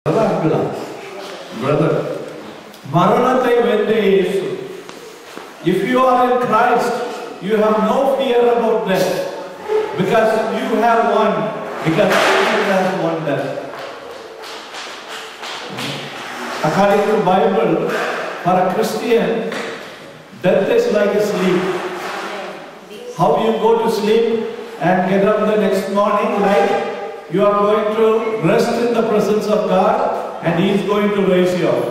Brother, Maranathai vende Yesu. If you are in Christ, you have no fear about death, because you have won, because Jesus has won death. According to the Bible, for a Christian, death is like a sleep. How you go to sleep and get up the next morning, like you are going to rest in the presence of God, and He is going to raise you up.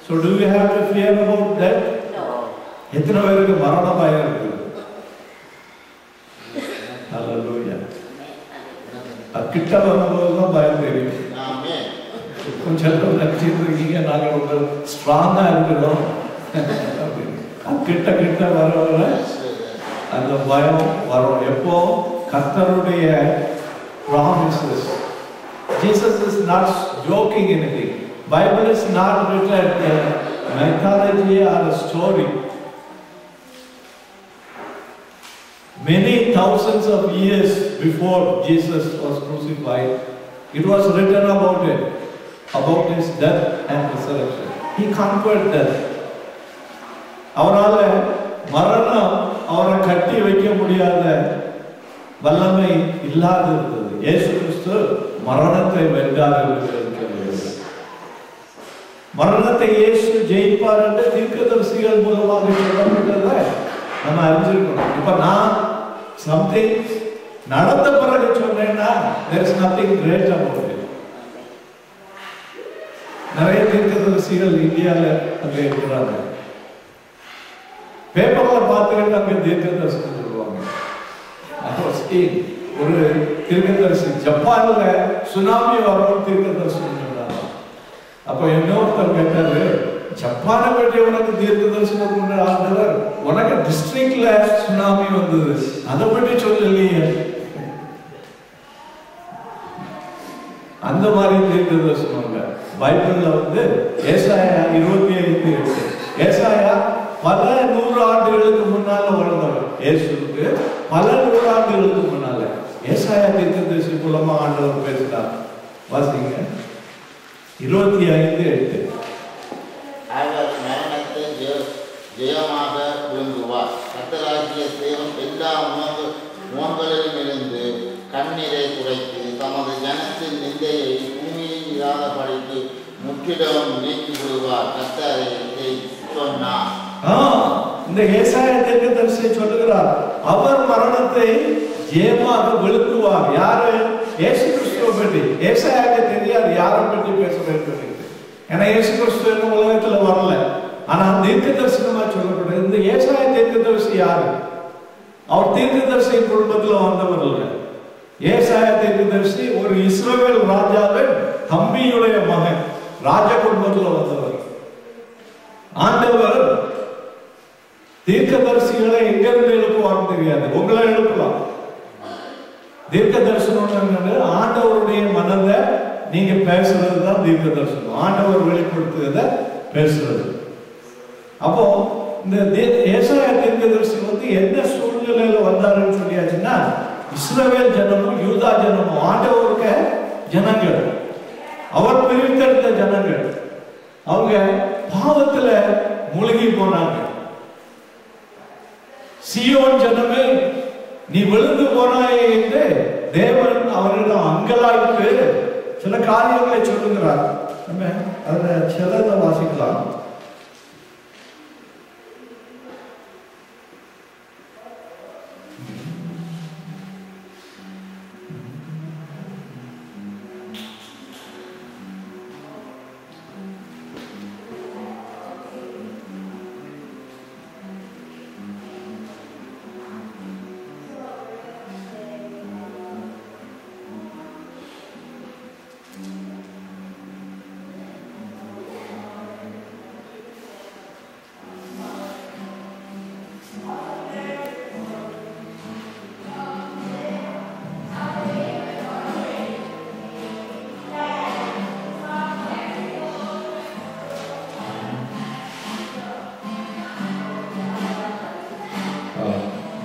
So do you have to fear about death? No. எத்தனை பேருக்கு மரண பயம் இருக்குது? Hallelujah. கிட்ட வரும்போதுதான் பயம் தெரியும். கொஞ்சம் நினைச்சிட்டு இருக்கீங்க நாங்க ரொம்ப ஸ்ட்ராங்கா இருக்கிறோம். கிட்ட கிட்ட வர வர அந்த பயம் வரும். எப்போ கர்த்தருடைய promises. Jesus is not joking anything. Bible is not written a mythology or a story. Many thousands of years before Jesus was crucified, it was written about it, about his death and resurrection. He conquered death. அவரால மரணம் அவரை கட்டி வைக்க முடியாத வல்லமை இல்லாத இருந்தது. இயேசு கிறிஸ்து மரணத்தை வென்றார் என்று மரணத்தை இயேசு ஜெயிப்பார் என்று தீர்க்கதரிசிகள் மூலமாக சொல்லப்பட்டதை நம்ம அறிஞ்சிருக்கணும். இப்ப நான் சம்திங் நடந்த பிறகு சொன்னேன்னா there is nothing great about it. நிறைய தீர்க்கதரிசிகள் இந்தியாவில் அங்கே இருக்கிறாங்க. பேப்பர்ல பார்த்துக்கிட்டு அங்கே தீர்க்கதரிசனம் சொல்லுவாங்க. ஒரு தீர்க்கதரிசி ஜப்பான்ல சுனாமி வரும் தீர்க்கதரிசனம் சொன்னாங்க. அப்ப இன்னொருத்தர் கேட்டாரு, ஜப்பானை பற்றி உனக்கு தீர்க்கதரிசனம் கொண்ட ஆண்டவர், உனக்கு டிஸ்ட்ரிக்ட்ல சுனாமி வந்தது, அதை பற்றி சொல்லலையே. அந்த மாதிரி தீர்க்கதரிசனம் பைபிள்ல வந்து ஏசாயா 25:8. ஏசாயா பல 100 ஆண்டுகளுக்கு முன்னால வாழ்ந்தவர். இயேசுவுக்கு பல 100 ஆண்டுகளுக்கு முன்னால ஏசாயா தீர்க்கதரிசி மூலமா ஆண்டவர் பேசினார். வாசிங்க 25:8. அவர் மரணத்தை ஜெயமாக விழுங்குவார். கர்த்தராகிய தேவன் எல்லா முகங்களிலும் இருந்து கண்ணீரை குறைத்து தமது ஜனத்தின் நிந்தையை பூமியில் இராதபடிக்கு முற்றிலும் நீக்கி விடுவார். கர்த்தர் இதை சொன்னார். இந்த ஏசாயா தீர்க்கதரிசி சொல்லுகிறார், அவர் மரணத்தை ஜெயமாக விழுங்குவார். யாரு? இயேசு கிறிஸ்துவை பற்றி. ஏசாயாவுக்கு தெரியாது யாரை பற்றி பேசுறது. ஏன்னா இயேசு கிறிஸ்து இன்னும் உலகத்துல வரல. ஆனா தீர்க்கதரிசனமா சொல்லப்படுது. இந்த ஏசாயா தீர்க்கதரிசி யாரு? அவர் தீர்க்கதரிசி குடும்பத்துல வந்தவர் இல்லை. ஏசாயா தீர்க்கதரிசி ஒரு இஸ்ரவேல் ராஜாவின் தம்பியுடைய மகன், ராஜ குடும்பத்துல வந்தவர். ஆண்டவர் தீர்க்கதரிசிகளை எங்க இருந்து எழுப்புவார்னு தெரியாது. உங்களை எழுப்பலாம். தீர்க்க தரிசனம் ஆண்டவருடைய மனதை நீங்க பேசுறது தான் தீர்க்க தரிசனம். ஆண்டவர் வெளிப்படுத்துறத பேசுறது. அப்போ இந்த ஏசாயா தீர்க்கதரிசி வந்து என்ன சூழ்நிலையில வந்தாருன்னு சொல்லியாச்சுன்னா, இஸ்ரவேல் ஜனமும் யூதா ஜனமும் ஆண்டவருக்கு ஜனங்கள், அவர் பிரித்தெடுத்த ஜனங்கள், அவங்க பாவத்துல மூழ்கி போனாங்க. சீயோன் ஜனமே நீ விழுந்து போனாயே என்று தேவன் அவரிடம் அங்கலாய்த்து சில காரியங்களை சொல்லுகிறார். நம்ம அதுல சிலதை வாசிக்கலாம்.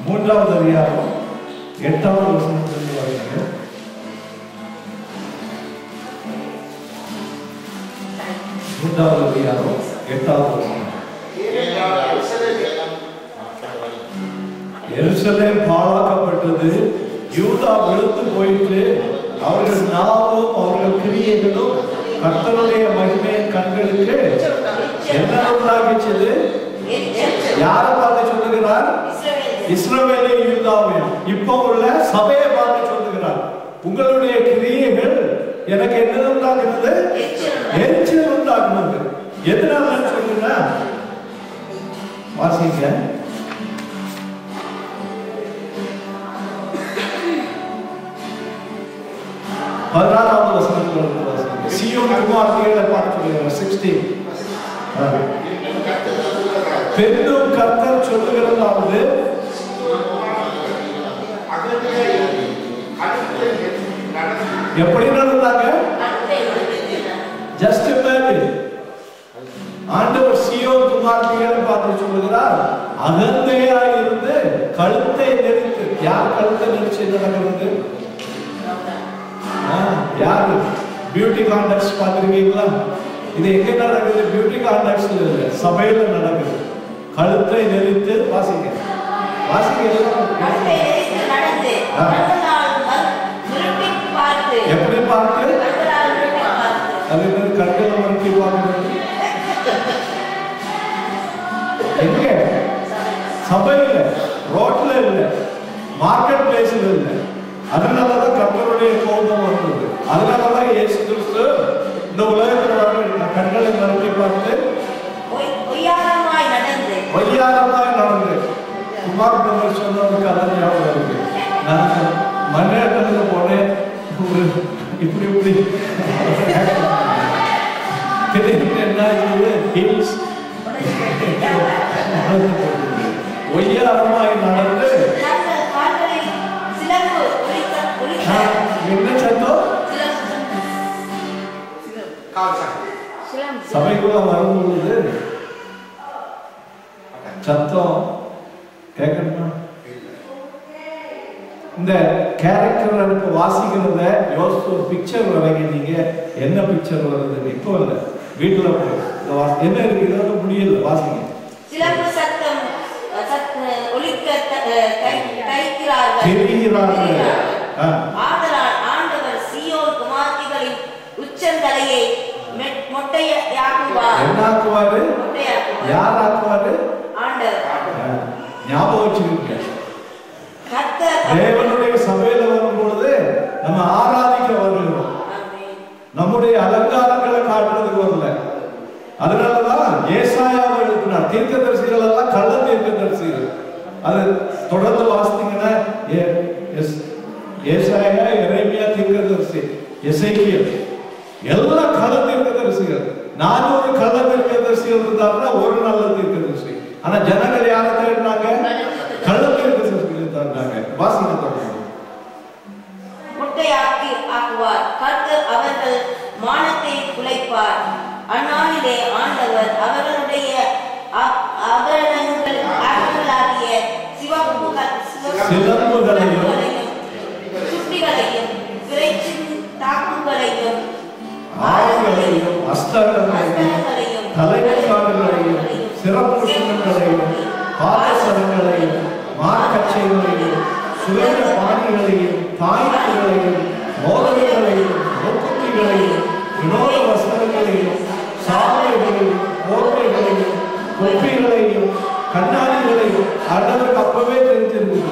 மூன்றாவது அதிகாரம் 8வது வசனத்திலிருந்து வாசிக்கிறேன். 3வது அதிகாரம் 8வது வசனம். எருசலேம் பாழாக்கப்பட்டது, யூதா வெளுத்து போயிட்டு, அவர்கள் நாவும் அவர்கள் கிரியைகளும் கர்த்தருடைய மகிமையின் கண்களுக்கு என்ன உண்டாகிச்சது? யாரை பார்த்து சொல்லுகிறார்? இஸ்ரவேலையும் யூதாவையும். இப்போ உள்ள சபையை பார்த்து சொல்லுகிறார், உங்களுடைய கிரியைகள் எனக்கு என்ன உண்டாக்குறது? எரிச்சல் உண்டாக்குறது. எதனால சொல்லுங்க? வாசிங்க. 16வது வசனத்தில் வாசிங்க. சீயோன் குமாரத்திகளை பார்த்து சொல்லுகிறார். 16. பெண்ணும் கர்த்தர் சொல்லுகிறதாவது, எப்படி நடந்தாங்க? Just imagine. ஆண்டவர் சீயோன் குமாரத்திகளை பார்த்து சொல்லுகிறார், அகந்தையா இருந்து கழுத்தை நெரித்து. யார் கழுத்தை நெரிச்சு நடக்கிறது? யாரு? பியூட்டி கான்டெக்ட் பார்த்திருக்கீங்களா? இது எங்க நடக்குது? பியூட்டி கான்டெக்ட் இல்ல, சபையில நடக்குது. கழுத்தை நெரித்து. வாசிங்க எப்படி பார்த்து? அது கண்களை மறுத்தி பார்க்கிறது. எங்க? சபையில, ரோட்ல இல்ல, மார்க்கெட் பிளேஸ்ல இல்ல. அதனாலதான் கர்த்தருடைய கோபம் வந்தது. அதனாலதான் இயேசு கிறிஸ்து இந்த உலகத்தில் கண்களை மறுத்தி பார்த்து ஒய்யாரமாய் நடந்து. குமார் பிரதர் சொன்ன கதை ஞாபகம் இருக்கு. நான் மண்ணேட்டத்துல போனேன், இப்படி என்ன ஹில்ஸ் ஒய்யாரமாய் நடந்து. என்ன சத்தம்? சபைக்குள்ள வரும்பொழுது சத்தம் கேட்கணுமா? இந்த கேரக்டர் எனக்கு வாசிக்கிறத யோசிச்சு ஒரு பிக்சர் வரைங்க. நீங்க என்ன பிக்சர் வருது? இப்போ இல்ல, வீட்டுல போய் என்ன இருக்கு முடியல, வாசிங்க. ஆண்டவர் சீயோன் குமாரத்திகளின் உச்சந்தலையை மொட்டையாக்குவார். என்ன ஆக்குவாரு? யார் ஆக்குவாரு? ஆண்டவர். ஞாபகம் வச்சுக்கிங்க. தேவனுடைய சபையில வரும்பொழுது நம்ம ஆராதிக்க வருகிறோம், நம்முடைய அலங்காரங்களை காட்டுறதுக்கு வரல. அதனாலதான் ஏசாயாவை எழுப்பினார். தீர்க்கதரிசிகள் எல்லாம் கள்ள தீர்க்கதரிசிகள். அது தொடர்ந்து வாசித்தீங்கன்னா ஏசாயா, எரேமியா தீர்க்கதரிசி, எசேக்கியேல் எல்லாம் கள்ள தீர்க்கதரிசிகள். 400 கள்ள தீர்க்கதரிசிகள் இருந்தாருன்னா ஒரு நல்ல தீர்க்கதரிசி. ஆனா ஜனங்கள் யாரை தேடினாங்க? கள்ள தீர்க்கதரிசிகளை தேடினாங்க. வாசிக்க தொடங்க. முட்டையாக்கி ஆக்குவார். கர்த்தர் அவர்கள் மானத்தை குலைப்பார். அந்நாளிலே ஆண்டவர் அவர்களுடைய ஆபரணங்களாகிய சிவப்புகளையும் சுட்டிகளையும் திரைச்சின் தாக்குகளையும் ஆறுகளையும் அஸ்தங்களையும் தலைக்காடுகளையும் சிறப்புகளையும் பாதசரங்களையும் மார்க்கச்சைகளையும் சுரங்க பாணிகளையும் தாய்களையும் மோதல்களையும் ரொக்குத்திகளையும் வினோத வஸ்திரங்களையும் சாலைகளையும் கோட்டைகளையும் கொப்பிகளையும் கண்ணாடிகளையும் ஆண்டவருக்கு அப்பவே தெரிஞ்சிருந்தது.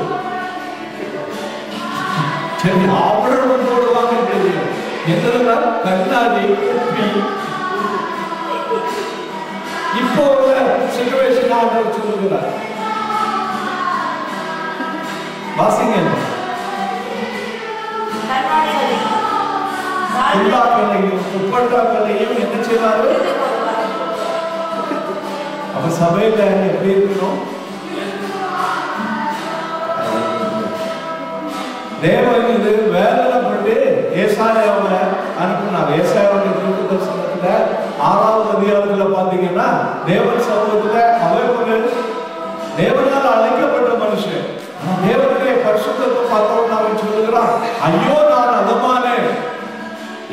சரி, ஆபரணம் போடுவாங்க தெரியும். என்னன்னா கண்ணாடி, கொப்பி. இப்போ உள்ள சிச்சுவேஷன் ஆண்டவர் சொல்லுகிறார். வாசிங்க. உள்ளாக்களையும் துப்பட்டாக்களையும் என்ன செய்வாரு? அப்ப சபையில எப்படி இருக்கணும்? தேவன் இது வேதனைப்பட்டு ஏசாயாவை அனுப்பினார். ஏசாயாவுடைய தீர்க்கதரிசனத்துல 6வது அதிகாரத்துல பாத்தீங்கன்னா தேவன் சமூகத்துல அவர்கள் தேவனால் அழைக்கப்பட்ட மனுஷன். தேவனுடைய பரிசுத்தத்தை பார்த்தவன் அவன் சொல்லுகிறான், ஐயோ நான் அதமானே,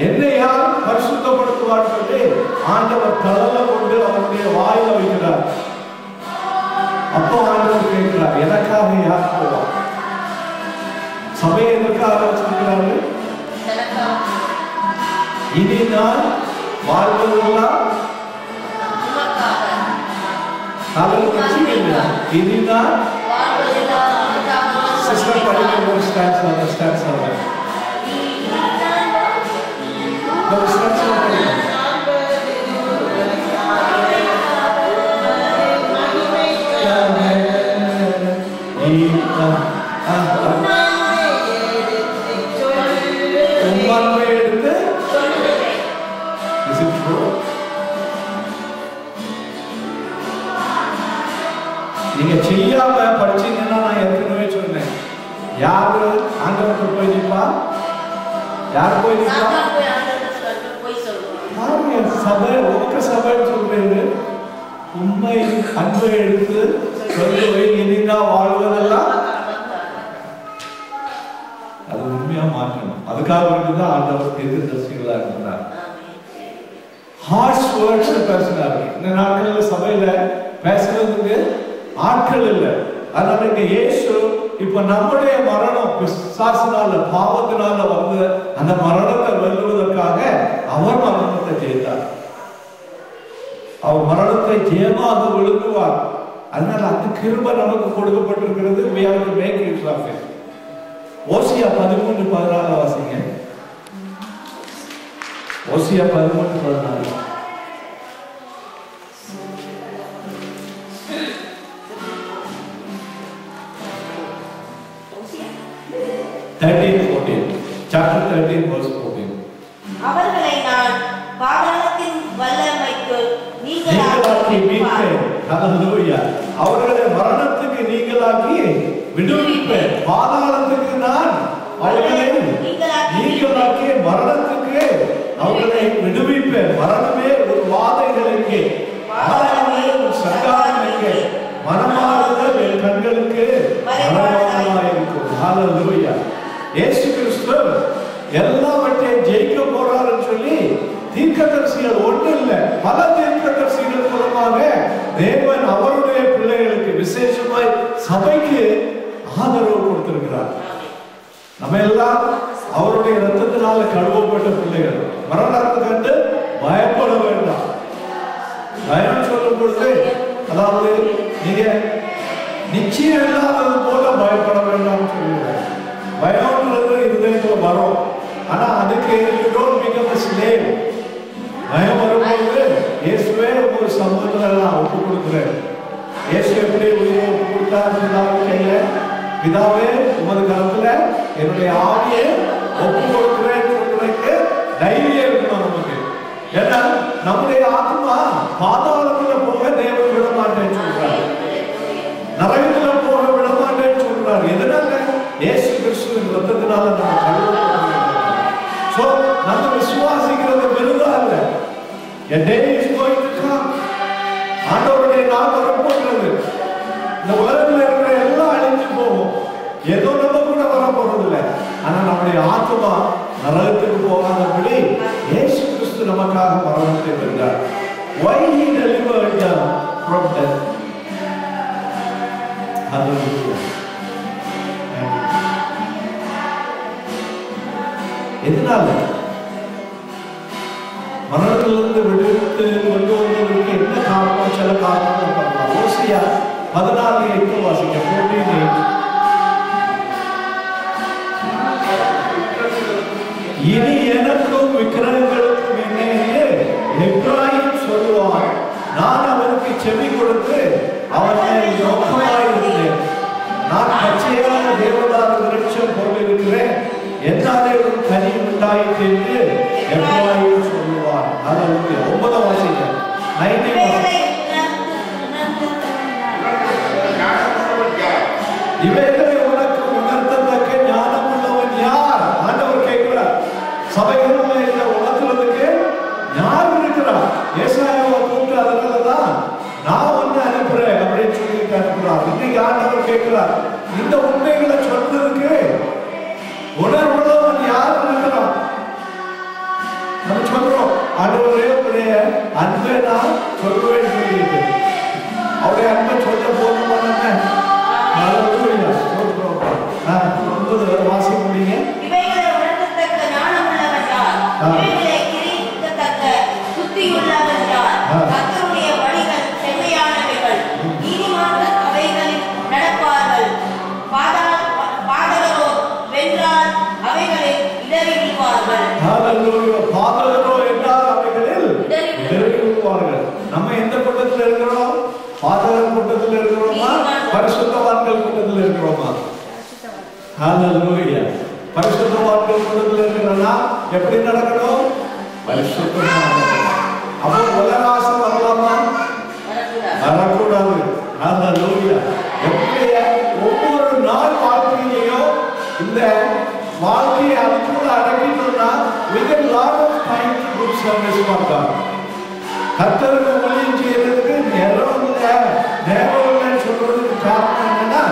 என்னை யார் பரிசுத்தப்படுத்துவான்னு சொல்லி ஆண்டவர் தளல கொண்டு அவருடைய வாயில வைக்கிறார். அப்போ ஆண்டவர் கேட்கிறார், எனக்காக யார் போவா? சபையை எதற்காக வச்சிருக்கிறாரு? இனி நான் வாழ்வதெல்லாம் இனி நான் சிஸ்டர் படிக்க ஒரு ஸ்டான்ஸ் எடுத்து நீங்க செய்யாம படிச்சீங்கன்னா நான் ஏற்கனவே சொன்னேன், யாரு ஆண்டவருக்கு போய் நிற்பா? யார் போய் நிற்பா? சபை ஒக்க சபைன்னு சொல்றது உண்மை அன்பை எடுத்து சொல்லுவை இனிதா வாழ்வதெல்லாம் அது உண்மையா மாற்றணும். அதுக்காக வேண்டிதான் ஆண்டவர் தீர்க்கதரிசிகளா இருக்கிறார். ஹார்ஷ் வேர்ட்ஸ் பேசினாரு. இந்த நாட்கள்ல சபையில பேசுறதுக்கு ஆட்கள் இல்லை. அதனால இங்க இயேசு இப்ப நம்முடைய மரணம் பிசாசினால பாவத்தினால வந்து அந்த மரணத்தை வெல்லுவதற்காக அவர் மரணத்தை ஜெயித்தார். அவர் மரணத்தை ஜெயமாக விழுங்குவார். அதனால அந்த கிருபை நமக்கு கொடுக்கப்பட்டிருக்கிறது. we have to make use of it. ஓசியா 13:14 வாசிங்க. ஓசியா 13:14. 13:14. Chapter 13 verse 14. அவர்களை நான் பாதாளத்தின் வல்லமைக்குள் நீங்களாக்கி மீட்பேன். ஹல்லேலூயா. அவர்களை மரணத்துக்கு நீங்களாக்கி விடுவிப்பேன். பாதாளத்துக்கு நான் அவர்களை நீங்களாக்கி மரணத்துக்கு அவர்களை விடுவிப்பேன். மரணமே ஒரு வாதைகளுக்கு, பாதாளமே ஒரு சங்காரங்களுக்கு, மனமாறுதல் என் கண்களுக்கு மரணமாயிருக்கும். ஹல்லேலூயா. இயேசு கிறிஸ்து எல்லாவற்றையும் ஜெயிக்க போறாருன்னு சொல்லி தீர்க்கதரிசிகள் ஒன்று இல்லை, பல தீர்க்கதரிசிகள் மூலமாக தேவன் அவருடைய பிள்ளைகளுக்கு விசேஷமாய் சபைக்கு ஆதரவு கொடுத்திருக்கிறார். நம்ம எல்லாம் அவருடைய ரத்தத்தினால கழுவப்பட்ட பிள்ளைகள். மரணத்தை கண்டு பயப்பட வேண்டாம். பயம் சொல்லும் பொழுது அதாவது நீங்க நிச்சயம் இல்லாதது போல பயப்பட வேண்டாம் சொல்லுவாங்க. பயம்ன்றது இருதயத்துல வரும். ஆனா அதுக்கு you don't become a slave. பயம் வரும்போது இயேசுவே ஒரு சமூகத்துல நான் ஒப்பு கொடுக்கிறேன். இயேசு எப்படி உயிரை ஒப்பு கொடுத்தார் பிதாவின் கையில? பிதாவே உமது கரத்துல என்னுடைய ஆவியை ஒப்பு கொடுக்கிறேன் சொல்றதுக்கு தைரியம் இருக்கணும் நமக்கு. ஏன்னா நம்முடைய ஆத்மா பாதாளத்துல போக தேவன் விட மாட்டேன்னு சொல்றாரு, நரகத்துல போக விட மாட்டேன்னு சொல்றாரு. எதனால? இயேசு கிறிஸ்துவின் ரத்தத்தினால நம்ம கழுவப்பட்டிருக்கிறோம். சோ நம்ம விசுவாசிக்கிறது வெறுதா இல்ல. A day is going to come. ஆண்டவருடைய நாள் வரப்போகிறது. இந்த உலகத்துல இருக்கிற எல்லாம் அழிஞ்சு போகும். ஏதோ நம்ம கூட வரப்போறது இல்லை. ஆனா நம்முடைய ஆத்மா நரகத்துக்கு போகாதபடி இயேசு கிறிஸ்து நமக்காக மரணத்தை வென்றார். Why he delivered them from death? Hallelujah. எதனால? மரணத்திலிருந்து விடுவித்து கொண்டு வந்ததற்கு என்ன காரணம்? சில காரணங்கள் பண்ணலாம். ஓசியா 14:8 வாசிக்க. 14:8. இனி எனக்கும் விக்கிரகங்களுக்கும் என்ன என்று எப்ராயிம் சொல்லுவான். நான் அவனுக்கு செவி கொடுத்து அவனை நோக்கமாயிருந்தேன். நான் பச்சையான தேவதாரு விருட்சம் போலிருக்கிறேன், என்னாலே ஒரு கனி உண்டாயிற்று என்று எப்ராயிம் சொல்லுவான். ஹல்லேலூயா. 9 வாசிக்க. 19 வாசிக்க. இவைகளை உனக்கு உணர்த்தத்தக்க ஞானம் உள்ளவன் யார்? ஆண்டவர் கேட்கிறார். சபைகளில் இந்த உணர்த்துறதுக்கு யார் இருக்கிறார்? ஏசாயாவை கூப்பிட்டு அதனாலதான் நான் ஒன்னு அனுப்புறேன் அப்படின்னு சொல்லிட்டு அனுப்புறார். இன்னைக்கு ஆண்டவர் கேட்கிறார், இந்த உண்மைகளை சொல்றதுக்கு உணர்வுள்ளவன் யார் இருக்கிறார்? நம்ம சொல்றோம், ஆண்டவரே என்னுடைய அன்பை நான் சொல்லுவேன் சொல்லிட்டு அவருடைய அன்பை சொல்ல போதுமான வாசி முடியுங்க. இவைகளை உணர்த்தத்தக்க ஞானம் உள்ளவன் யார்? இவைகளை கிரகிக்கத்தக்க புத்தி உள்ளவன் யார்? கர்த்தருடைய வழிகள் செம்மையானவைகள், நீதிமான்கள் அவைகளில் நடப்பார்கள். பாதகரோ வென்றால் அவைகளில் இடறி விழுவார்கள். பாதகரோ என்றால் அவைகளில் இடறி விழுவார்கள். நம்ம எந்த கூட்டத்தில் இருக்கிறோம்? பாதகர் கூட்டத்தில் இருக்கிறோமா? பரிசுத்தவான்கள் கூட்டத்தில் இருக்கிறோமா? ஹalleluya. பரிசுத்தவான்கள் கூட்டத்தில் இருக்கிறனா எப்படி நடக்கணும்? பரிசுத்தமா நடக்கணும். அப்போ உலகாசை வரலாமா? வரக்கூடாது. ஹalleluya. எப்படி ஒவ்வொரு நாள் வாழ்க்கையிலையும் இந்த வாழ்க்கையை அதுக்குள்ள அடக்கிட்டோம்னா we get lot of time to do service for God. கர்த்தருக்கு ஊழியம் செய்யறதுக்கு நேரம் இல்லைன்னு சொல்றதுக்கு காரணம் என்னன்னா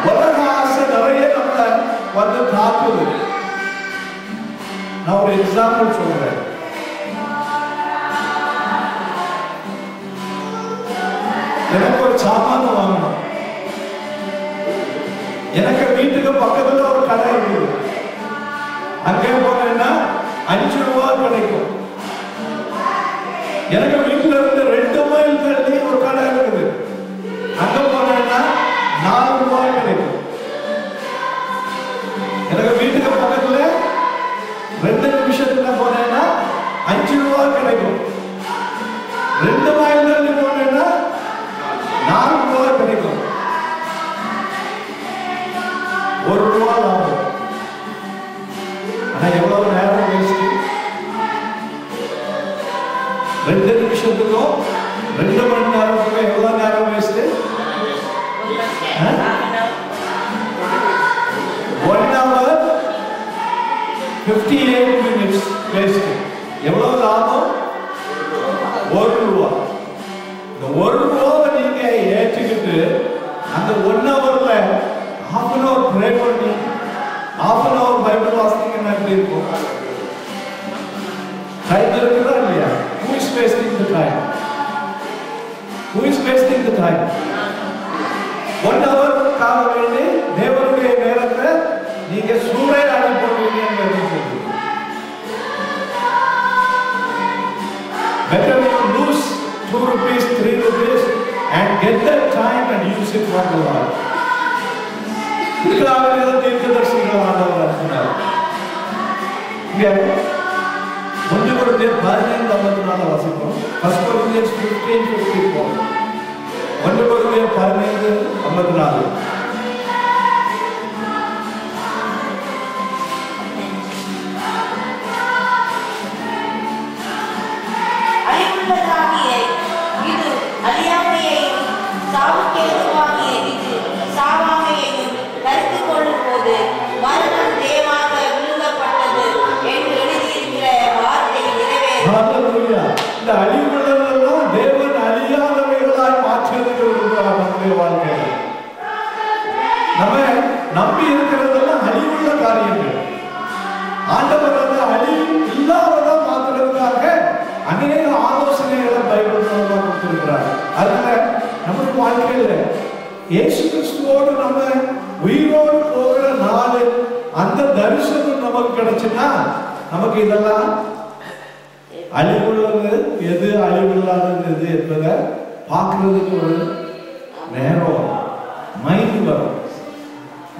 உலக ஆசை நிறைய நம்மள வந்து தாக்குது. நான் ஒரு எக்ஸாம்பிள் சொல்றேன். எனக்கு ஒரு சாமான வாங்கணும். எனக்கு வீட்டுக்கு பக்கத்துல ஒரு கடை இருக்குது. அங்கே போனேன்னா 5 ரூபாய் கிடைக்கும். எனக்கு வீட்டுல இருந்து 2 மைல் தள்ளி ஒரு கடை இருக்குது. அங்க போனேன்னா 4 ரூபாய் கிடைக்கும். எனக்கு வீட்டுக்கு பக்கத்துல 2 நிமிஷத்துல போனேன்னா 5 ரூபாய் கிடைக்கும். 2 மைல் தள்ளி போனேன்னா 4 ரூபாய் கிடைக்கும். 1 ரூபாய் லாபம். ஆனா எவ்வளவு நேரம் வேஸ்ட்? 2 நிமிஷத்துக்கும் 2 மணி நேரத்துக்கும் எவ்வளவு நேரம் வேஸ்ட்? 1 hour 58 minutes waste. எவ்வளவு லாபம்? 1 ரூபாய். இந்த 1 ரூபாவை நீங்க ஏற்றிக்கிட்டு அந்த 1 hourல half an hour pray பண்ணி half an hour பைபிள் வாசித்தீங்கன்னா எப்படி இருக்கும்? டைம் இருக்குதா இல்லையா? Who is wasting the time? Who is wasting the time? 1 hour கால வேண்டி தேவனுடைய நேரத்தை நீங்க சூறையாடி போடுவீங்கன்னு சொல்லுங்க. Better you lose 2 rupees, 3 rupees and get that time and use it for the Lord. இதுக்காக தீர்க்கதரிசிகள் ஆண்டவர் சொன்னார். இங்க 1 கொரிந்தியர் 15:54 வாசிப்போம். 1 Corinthians 15:54. 1 கொரிந்தியர் 15:54. அழிவுள்ளதாகிய இது அழியாமையையும் சாவுக்கேதுவாகிய இது சாவாமையையும் கருத்துக் கொள்ளும் போது மரணம் தேவாக விழுங்கப்பட்டது என்று எழுதியிருக்கிற வார்த்தை நிறைவேறும். ஹalleluya. இந்த அழிவுள்ளதெல்லாம் தேவன் அழியாதவைகளாய் மாற்றுவதற்கு விரும்புகிறார் நம்முடைய வாழ்க்கையில. நம்ம நம்பி இருக்கிறதெல்லாம் அழிவுள்ள காரியங்கள். ஆண்டவர் அந்த அழிவு இல்லாததா மாற்றுவதற்காக அநேக ஆலோசனைகளை பைபிள் மூலமா கொடுத்திருக்கிறார். அதனால நம்முடைய வாழ்க்கையில இயேசு கிறிஸ்துவோடு நம்ம உயிரோடு போகிற நாள் அந்த தரிசனம் நமக்கு கிடைச்சுன்னா நமக்கு இதெல்லாம் அழிவுள்ளது எது அழிவில்லாதது எது என்பதை பார்க்கறதுக்கு ஒரு நேரம் மைண்ட் வரும்.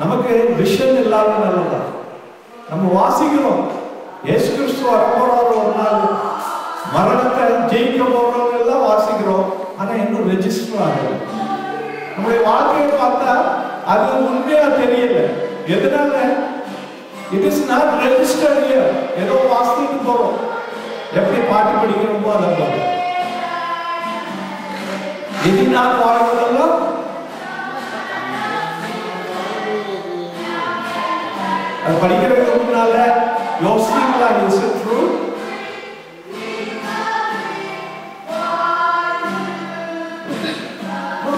நமக்கு விஷன் இல்லாத நல்லதான். நம்ம வாசிக்கிறோம் இயேசு கிறிஸ்து வரப்போறாரு ஒரு நாள், மரணத்தை ஜெயிக்க போறவங்க எல்லாம் வாசிக்கிறோம். ஆனா இன்னும் ரெஜிஸ்டர் ஆகல. நம்முடைய வாழ்க்கையை பார்த்தா அது உண்மையா தெரியல. எதனால? It is not registered here. ஏதோ வாசிட்டு போறோம். எப்படி பாட்டு படிக்கிறோமோ அதை போல. இது நான் வாழ்வதெல்லாம் அது படிக்கிறதுக்கு முன்னால யோசிங்களா? Is it true?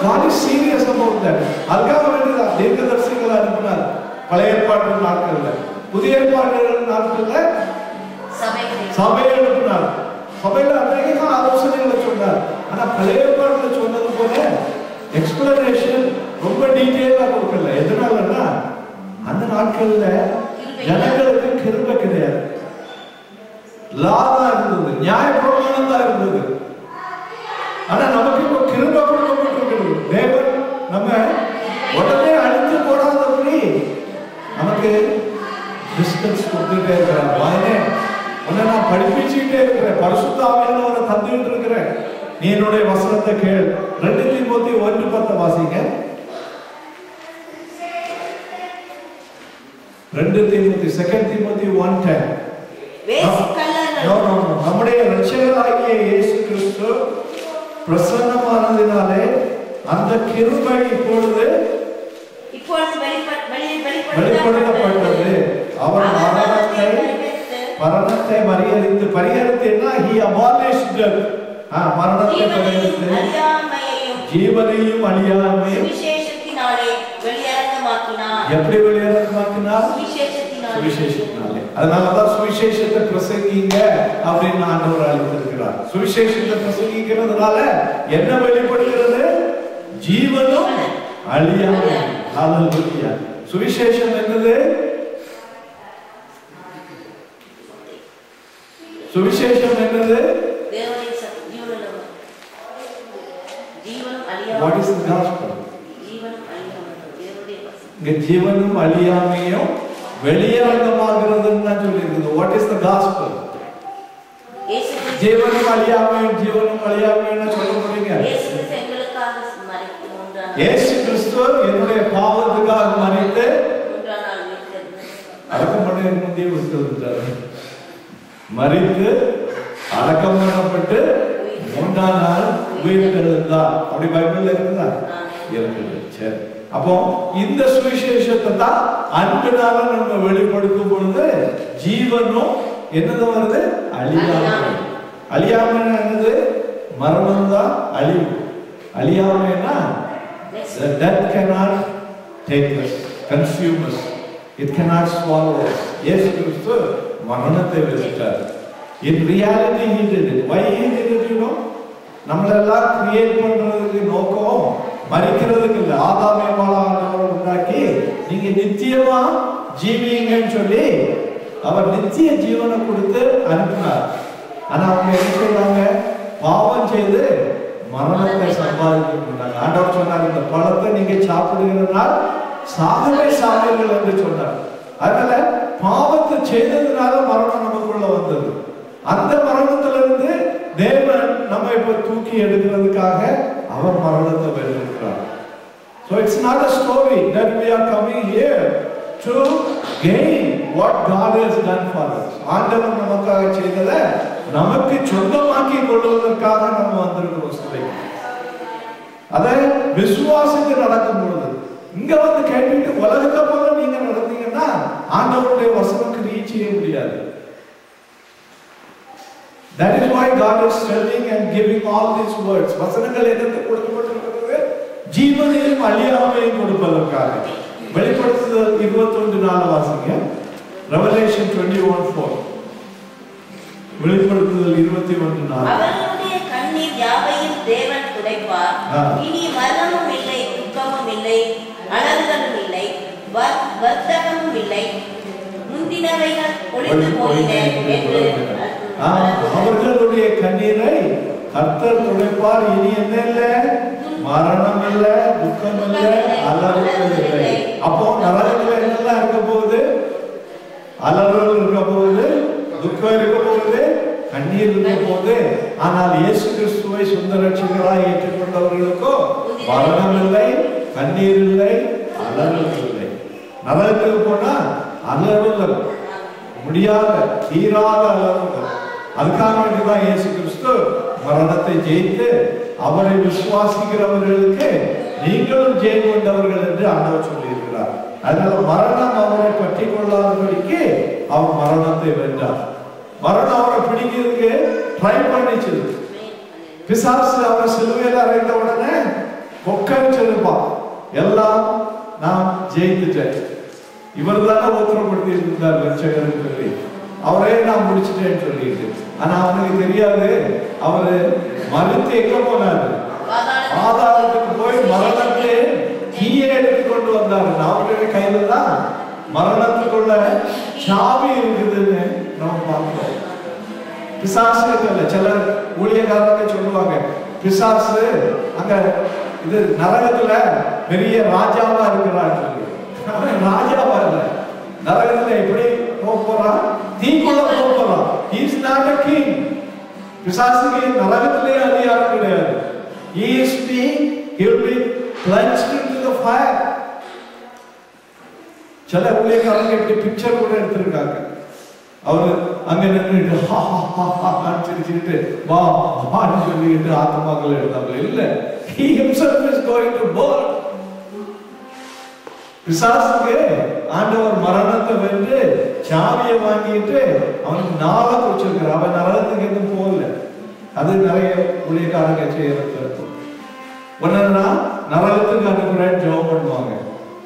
God is serious about that. அதுக்காக வேண்டியதான் தீர்க்கதரிசிகளை அனுப்பினார். பழைய ஏற்பாட்டு நாட்கள்ல, புதிய ஏற்பாட்டு நாட்கள்ல சபையை அனுப்பினார். சபையில அநேக ஆலோசனைகளை சொன்னார். ஆனா பழைய ஏற்பாடுல சொன்னது போல எக்ஸ்பிளனேஷன் ரொம்ப டீட்டெயிலா கொடுக்கல. எதனாலன்னா அந்த நாட்கள்ல ஜனங்களுக்கு கிருபை கிடையாது, லா தான் இருந்தது, நியாய பிரமாணம் தான் இருந்தது. ஆனா நமக்கு இப்போ கிருபை கொடுக்கப்பட்டிருக்கிறது. தேவன் நம்ம உடனே அழித்து போடாதபடி நமக்கு டிஸ்டன்ஸ் கொடுத்துட்டே இருக்கிறார். வாயினே உன்னை நான் படிப்பிச்சுக்கிட்டே இருக்கிறேன், பரிசுத்த ஆவியானவரை தந்துகிட்டு இருக்கிறேன், நீ என்னுடைய வசனத்தை கேள். 2 தீமோத்தேயு 1:10 வாசிங்க. 2 தீமோத்தேயு 2 தீமோத்தேயு 1:10. நம்முடைய இரட்சகராகிய இயேசு கிறிஸ்து பிரசன்னமானதினாலே அந்த கிருபை இப்பொழுது வெளிப்படுத்தப்பட்டது. அவர் மரணத்தை பரிகரித்தேன்னா he abolished death. மரணத்தை பரிகரித்து ஜீவனையும் அழியாமையும் சுவிசேஷத்தினாலே வெளியரங்கமாக்கினார். எப்படி வெளியரங்கமாக்கினார்? சுவிசேஷத்தினாலே. அதனாலதான் சுவிசேஷத்தை பிரசங்கிங்க அப்படின்னு ஆண்டவர் அழைத்திருக்கிறார். சுவிசேஷத்தை பிரசங்கிக்கிறதுனால என்ன வெளிப்படுகிறது? ஜீவனும் அழியாமையும். ஹல்லேலூயா. சுவிசேஷம் என்னது? சுவிசேஷம் என்னது? What is the gospel? ஜீவனும் அழியாமையும் வெளியரங்கமாகிறதுன்னு தான் சொல்லியிருக்குது. What is the gospel? ஜீவனும் அழியாமையும் சொல்ல முடியுங்க. இயேசு கிறிஸ்து என்னுடைய பாவத்துக்காக மரித்து அடக்கம் பண்ண முந்தைய விட்டு மரித்து அடக்கம் பண்ணப்பட்டு 3ஆம் நாள் உயிர்த்தெழுந்தார். அப்படி பைபிள்ல இருக்குதா? இருக்குது. சரி, அப்போ இந்த சுவிசேஷத்தை தான் அன்பினால நம்ம வெளிப்படுத்தும் பொழுது ஜீவனும் என்னது வருது? அழியாமை. அழியாமை என்னது? மரணம் தான் அழிவு. அழியாமைன்னா the death cannot take us, consume us, it cannot swallow us. இயேசு கிறிஸ்து மரணத்தை வென்றார். In reality he did it. Why he did it, you know? நம்மளெல்லாம் கிரியேட் பண்றதுக்கு நோக்கம் மரிக்கிறதுக்கு இல்லை. ஆதாம் ஏவாளை ஆண்டவர் உண்டாக்கி நீங்க நித்தியமா ஜீவிங்கன்னு சொல்லி அவர் நித்திய ஜீவனை கொடுத்து அனுப்பினார். ஆனா அவங்க என்ன சொல்றாங்க? பாவம் செய்து மரணத்தை சம்பாதிக்கிறாங்க. ஆண்டவர் சொன்னார், இந்த பழத்தை நீங்க சாப்பிடுகிறதுனால் சாகவே சாவீர்கள் என்று சொன்னார். அதனால பாவத்தை செய்ததுனால மரணம் நமக்குள்ள வந்தது. அந்த மரணத்திலிருந்து தேவன் நம்ம இப்ப தூக்கி எடுக்கிறதுக்காக அவர் மரணத்தை வென்றிருக்கிறார். So it's not a story that we are coming here to gain what God has done for us. ஆண்டவர் நமக்காக செய்ததை நமக்கு சொந்தமாக்கி கொள்வதற்காக நம்ம வந்திருக்கிறோம் சபைக்கு. அதை விசுவாசித்து நடக்கும் பொழுது இங்க வந்து கேட்டுட்டு உலகத்தை போல நீங்க நடந்தீங்கன்னா ஆண்டவருடைய வசனம் கிரியை செய்ய முடியாது. That is why God is telling and giving all these words. வசனங்கள் எதற்கு கொடுக்கப்பட்டிருக்கிறது? ஜீவனையும் அழியாமையும் கொடுப்பதற்காக. வெளிப்படுத்துதல் 21:4 வாசிங்க. Revelation 21:4. வெளிப்படுத்துதல் 21:4. அவர்களுடைய கண்ணீர் யாவையும் தேவன் துடைப்பார். இனி மரணமும் இல்லை, துக்கமும் இல்லை, அலறுதலும் இல்லை, வர்த்தகமும் இல்லை, முந்தினவைகள் ஒழிந்து போயின என்று. அவர்களுடைய கண்ணீரை கர்த்தர் துடைப்பார். இனி என்ன இல்லை? மரணம் இல்லை, துக்கம் இல்லை, அலறுதல் இல்லை. அப்போ நரகத்துல என்னெல்லாம் இருக்க போகுது? அலறுதல் இருக்க போகுது, துக்கம் இருக்க போகுது, கண்ணீர் இருக்க போகுது. ஆனால் இயேசு கிறிஸ்துவை சொந்த ரட்சகராய் ஏற்றுக்கொண்டவர்களுக்கோ மரணம் இல்லை, கண்ணீர் இல்லை, அலறுதல் இல்லை. நரகத்துக்கு போனா அலறுதல் முடியாத தீராத அலறுதல். அதுக்காக வேண்டிதான் இயேசு கிறிஸ்து மரணத்தை ஜெயித்து அவரை விசுவாசிக்கிறவர்களுக்கு நீங்களும் ஜெயம் கொண்டவர்கள் என்று ஆண்டவர் சொல்லியிருக்கிறார். அதனால மரணம் அவரை பற்றி கொள்ளாதபடிக்கு அவர் மரணத்தை வென்றார். மரணம் அவரை பிடிக்கிறதுக்கு ட்ரை பண்ணிச்சது. பிசாசு அவரை சிலுவையில் அறைந்த உடனே கொக்கரிச்சிருப்பான். எல்லாம் நான் ஜெயித்துட்டேன், இவர் தானே உத்தரப்படுத்தி இருந்தார் ரட்சகர் சொல்லி. அவரே நான் முடிச்சிட்டேன்னு சொல்லிட்டு. ஆனா அவனுக்கு தெரியாது அவரு மறுத்து எங்க போனாரு, பாதாளத்துக்கு போய் மரணத்தை கீழே எடுத்து கொண்டு வந்தாரு. அவருடைய கையில தான் மரணத்துக்குள்ள சாவி இருக்குதுன்னு நம்ம பார்க்கிறோம். பிசாசு இல்ல, சில ஊழியக்காரங்க சொல்லுவாங்க பிசாசு அங்க இது நரகத்துல பெரிய ராஜாவா இருக்கிறான்னு சொல்லி. ராஜாவா இல்ல, நரகத்துல எப்படி போறான், தீக்குள்ள போறான். He is not a king. பிசாசுக்கு நரகத்திலே அதிகாரம் கிடையாது. He will be plunged into the fire. சில ஊழியக்காரங்க இப்படி பிக்சர் கூட எடுத்திருக்காங்க. அவரு அங்க நின்றுட்டு சிரிச்சுட்டு வா வான்னு சொல்லிட்டு ஆத்மாக்கள் எடுத்தாங்க. இல்ல, he himself is going to burn. பிசாசுக்கு ஆண்டவர் மரணத்தை வென்று சாவியை வாங்கிட்டு அவனுக்கு நாளை குறிச்சிருக்கிறார். அவன் நரகத்துக்கு எதுவும் போகல. அது நிறைய ஊழியக்காரங்க செய்யறது. ஒன்னா நரகத்துக்கு அனுப்புறேன்னு ஜெபம் பண்ணுவாங்க.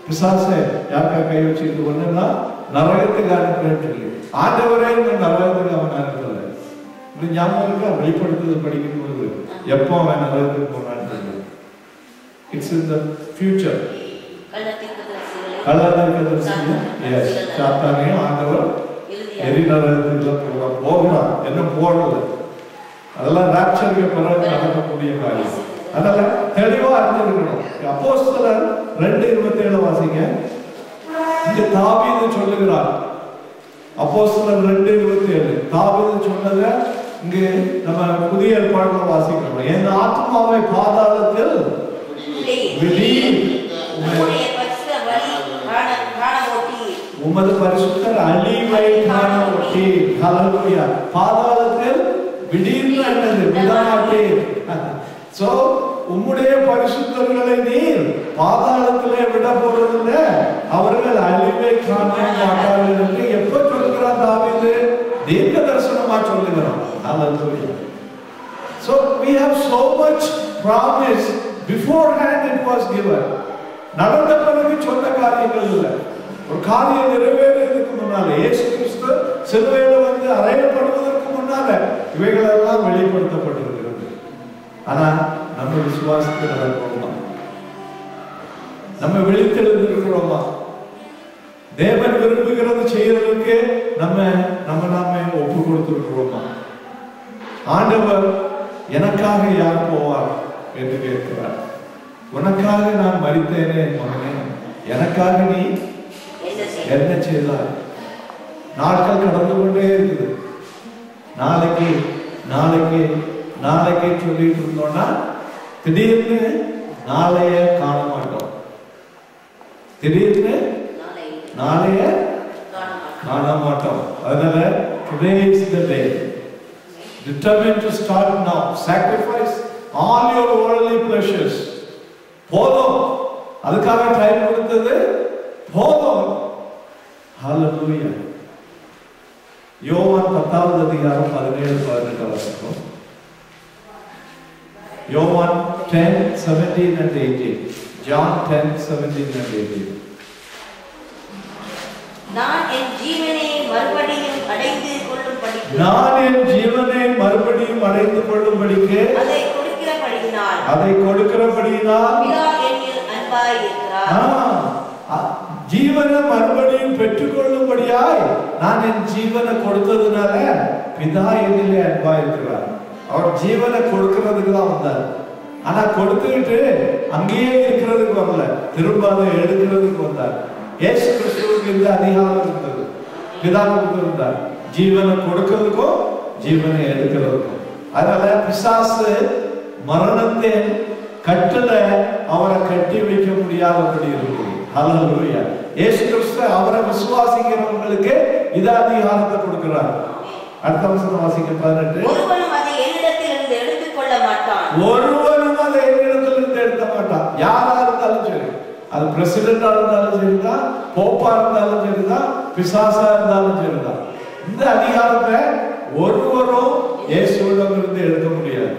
பிசாசை யாருக்கா கை வச்சுட்டு ஒண்ணுன்னா நரகத்துக்கு அனுப்புறேன்னு சொல்லி, ஆண்டவரே நரகத்துக்கு அவன் அனுப்பல. இப்படி ஞாபகம் இருக்கா? வெளிப்படுத்துதல் படிக்கும் போது எப்போ அவன் நரகத்துக்கு போனான்னு சொல்லி. It's in the future. சாத்தானையும் ஆண்டவர் எரிநரகத்துக்குள்ள போகிறான், என்ன போடல. அதெல்லாம் ராப்சருக்கு பிறகு நடக்கக்கூடிய காரியம். அதனால தெளிவா அறிஞ்சிருக்கணும். அப்போஸ்தலர் 2:27 வாசிங்க. இங்க தாவீது சொல்லுகிறார். அப்போஸ்தலர் 2:27 தாவீது சொன்னதை இங்க நம்ம புதிய ஏற்பாடுல வாசிக்கிறோம். என் ஆத்மாவை பாதாளத்தில் உமது பரிசுத்தர் அழிவை காண ஒட்டி. ஹல்லேலூயா. பாதாளத்தில் விடீர்னு என்னது விடமாட்டே. சோ உம்முடைய பரிசுத்தர்களை நீர் பாதாளத்திலே விட போறதில்லை, அவர்கள் அழிவை காண மாட்டார்கள் என்று எப்ப சொல்லுகிறான் தாவீது? தீர்க்க தரிசனமா சொல்லுகிறான். ஹல்லேலூயா. So we have so much promise beforehand it was given. நடந்த பிறகு சொன்ன காரியங்கள் இல்லை. ஒரு காரியம் நிறைவேறதுக்கு முன்னால, இயேசு கிறிஸ்து சிலுவையில வந்து அறையப்படுவதற்கு முன்னால இவைகள் எல்லாம் வெளிப்படுத்தப்பட்டிருக்கிறது. ஆனா நம்ம விசுவாசத்தை நடக்கிறோமா? நம்ம விழித்தெழுந்திருக்கிறோமா? தேவன் விரும்புகிறது செய்யறதுக்கு நாமே ஒப்பு கொடுத்திருக்கிறோமா? ஆண்டவர் எனக்காக யார் போவார் என்று கேட்கிறார். உனக்காக நான் மரித்தேனே மகனே, எனக்காக நீ என்ன செய்தாய்? நாட்கள் கடந்து கொண்டே இருக்குது. நாளைக்கு நாளைக்கு நாளைக்கு சொல்லிட்டு இருந்தோம்னா திடீர்னு நாளைய காண மாட்டோம். திடீர்னு நாளைய காண மாட்டோம். அதனால today is the day. Determined to start now. Sacrifice all your worldly pleasures. போதும், அதுக்காக டைம் கொடுத்தது போதும். ஹல்லேலூயா. யோவான் 10வது அதிகாரம் 17-18 வாசிப்போம். யோவான் 10:17 and 18. John 10:17 and 18. நான் என் ஜீவனை மறுபடியும் அடைந்து கொள்ளும்படிக்கு அதை கொடுக்கிறபடியினால் பிதா என்னில் அன்பாய் இருக்கிறார். ஜீவனை மறுபடியும் பெற்றுக்கொள்ளும்படியாய் நான் என் ஜீவனை கொடுத்ததுனால பிதா என்னிலே அன்பாய் இருக்கிறார். அவர் ஜீவனை கொடுக்கிறதுக்கு தான் வந்தார். ஆனா கொடுத்துக்கிட்டு அங்கேயே இருக்கிறதுக்கு வரல, திரும்ப அதை எடுக்கிறதுக்கு வந்தார். இயேசு கிறிஸ்துவுக்கு இந்த அதிகாரம் இருந்தது. பிதா கொடுத்திருந்தார் ஜீவனை கொடுக்கிறதுக்கும் ஜீவனை எடுக்கிறதுக்கும். அதனால பிசாசு மரணத்தை கட்டல அவரை கட்டி வைக்க முடியாதபடி இருக்குது. ஹல்லேலூயா. இயேசு கிறிஸ்து அவரை விசுவாசிக்கிறவங்களுக்கு இந்த அதிகாரத்தை கொடுக்கிறார். அடுத்த வசனம் வாசிக்க 18. ஒருவனும் அதை என்னிடத்திலிருந்து எடுத்துக்கொள்ள மாட்டான். ஒருவனும் அதை என்னிடத்திலிருந்து எடுக்க மாட்டான். யாரா இருந்தாலும் சரி, அது பிரசிடென்டா இருந்தாலும் சரிதான், போப்பா இருந்தாலும் சரிதான், பிசாசா இருந்தாலும் சரிதான், இந்த அதிகாரத்தை ஒருவரும் இயேசுவிடமிருந்து எடுக்க முடியாது.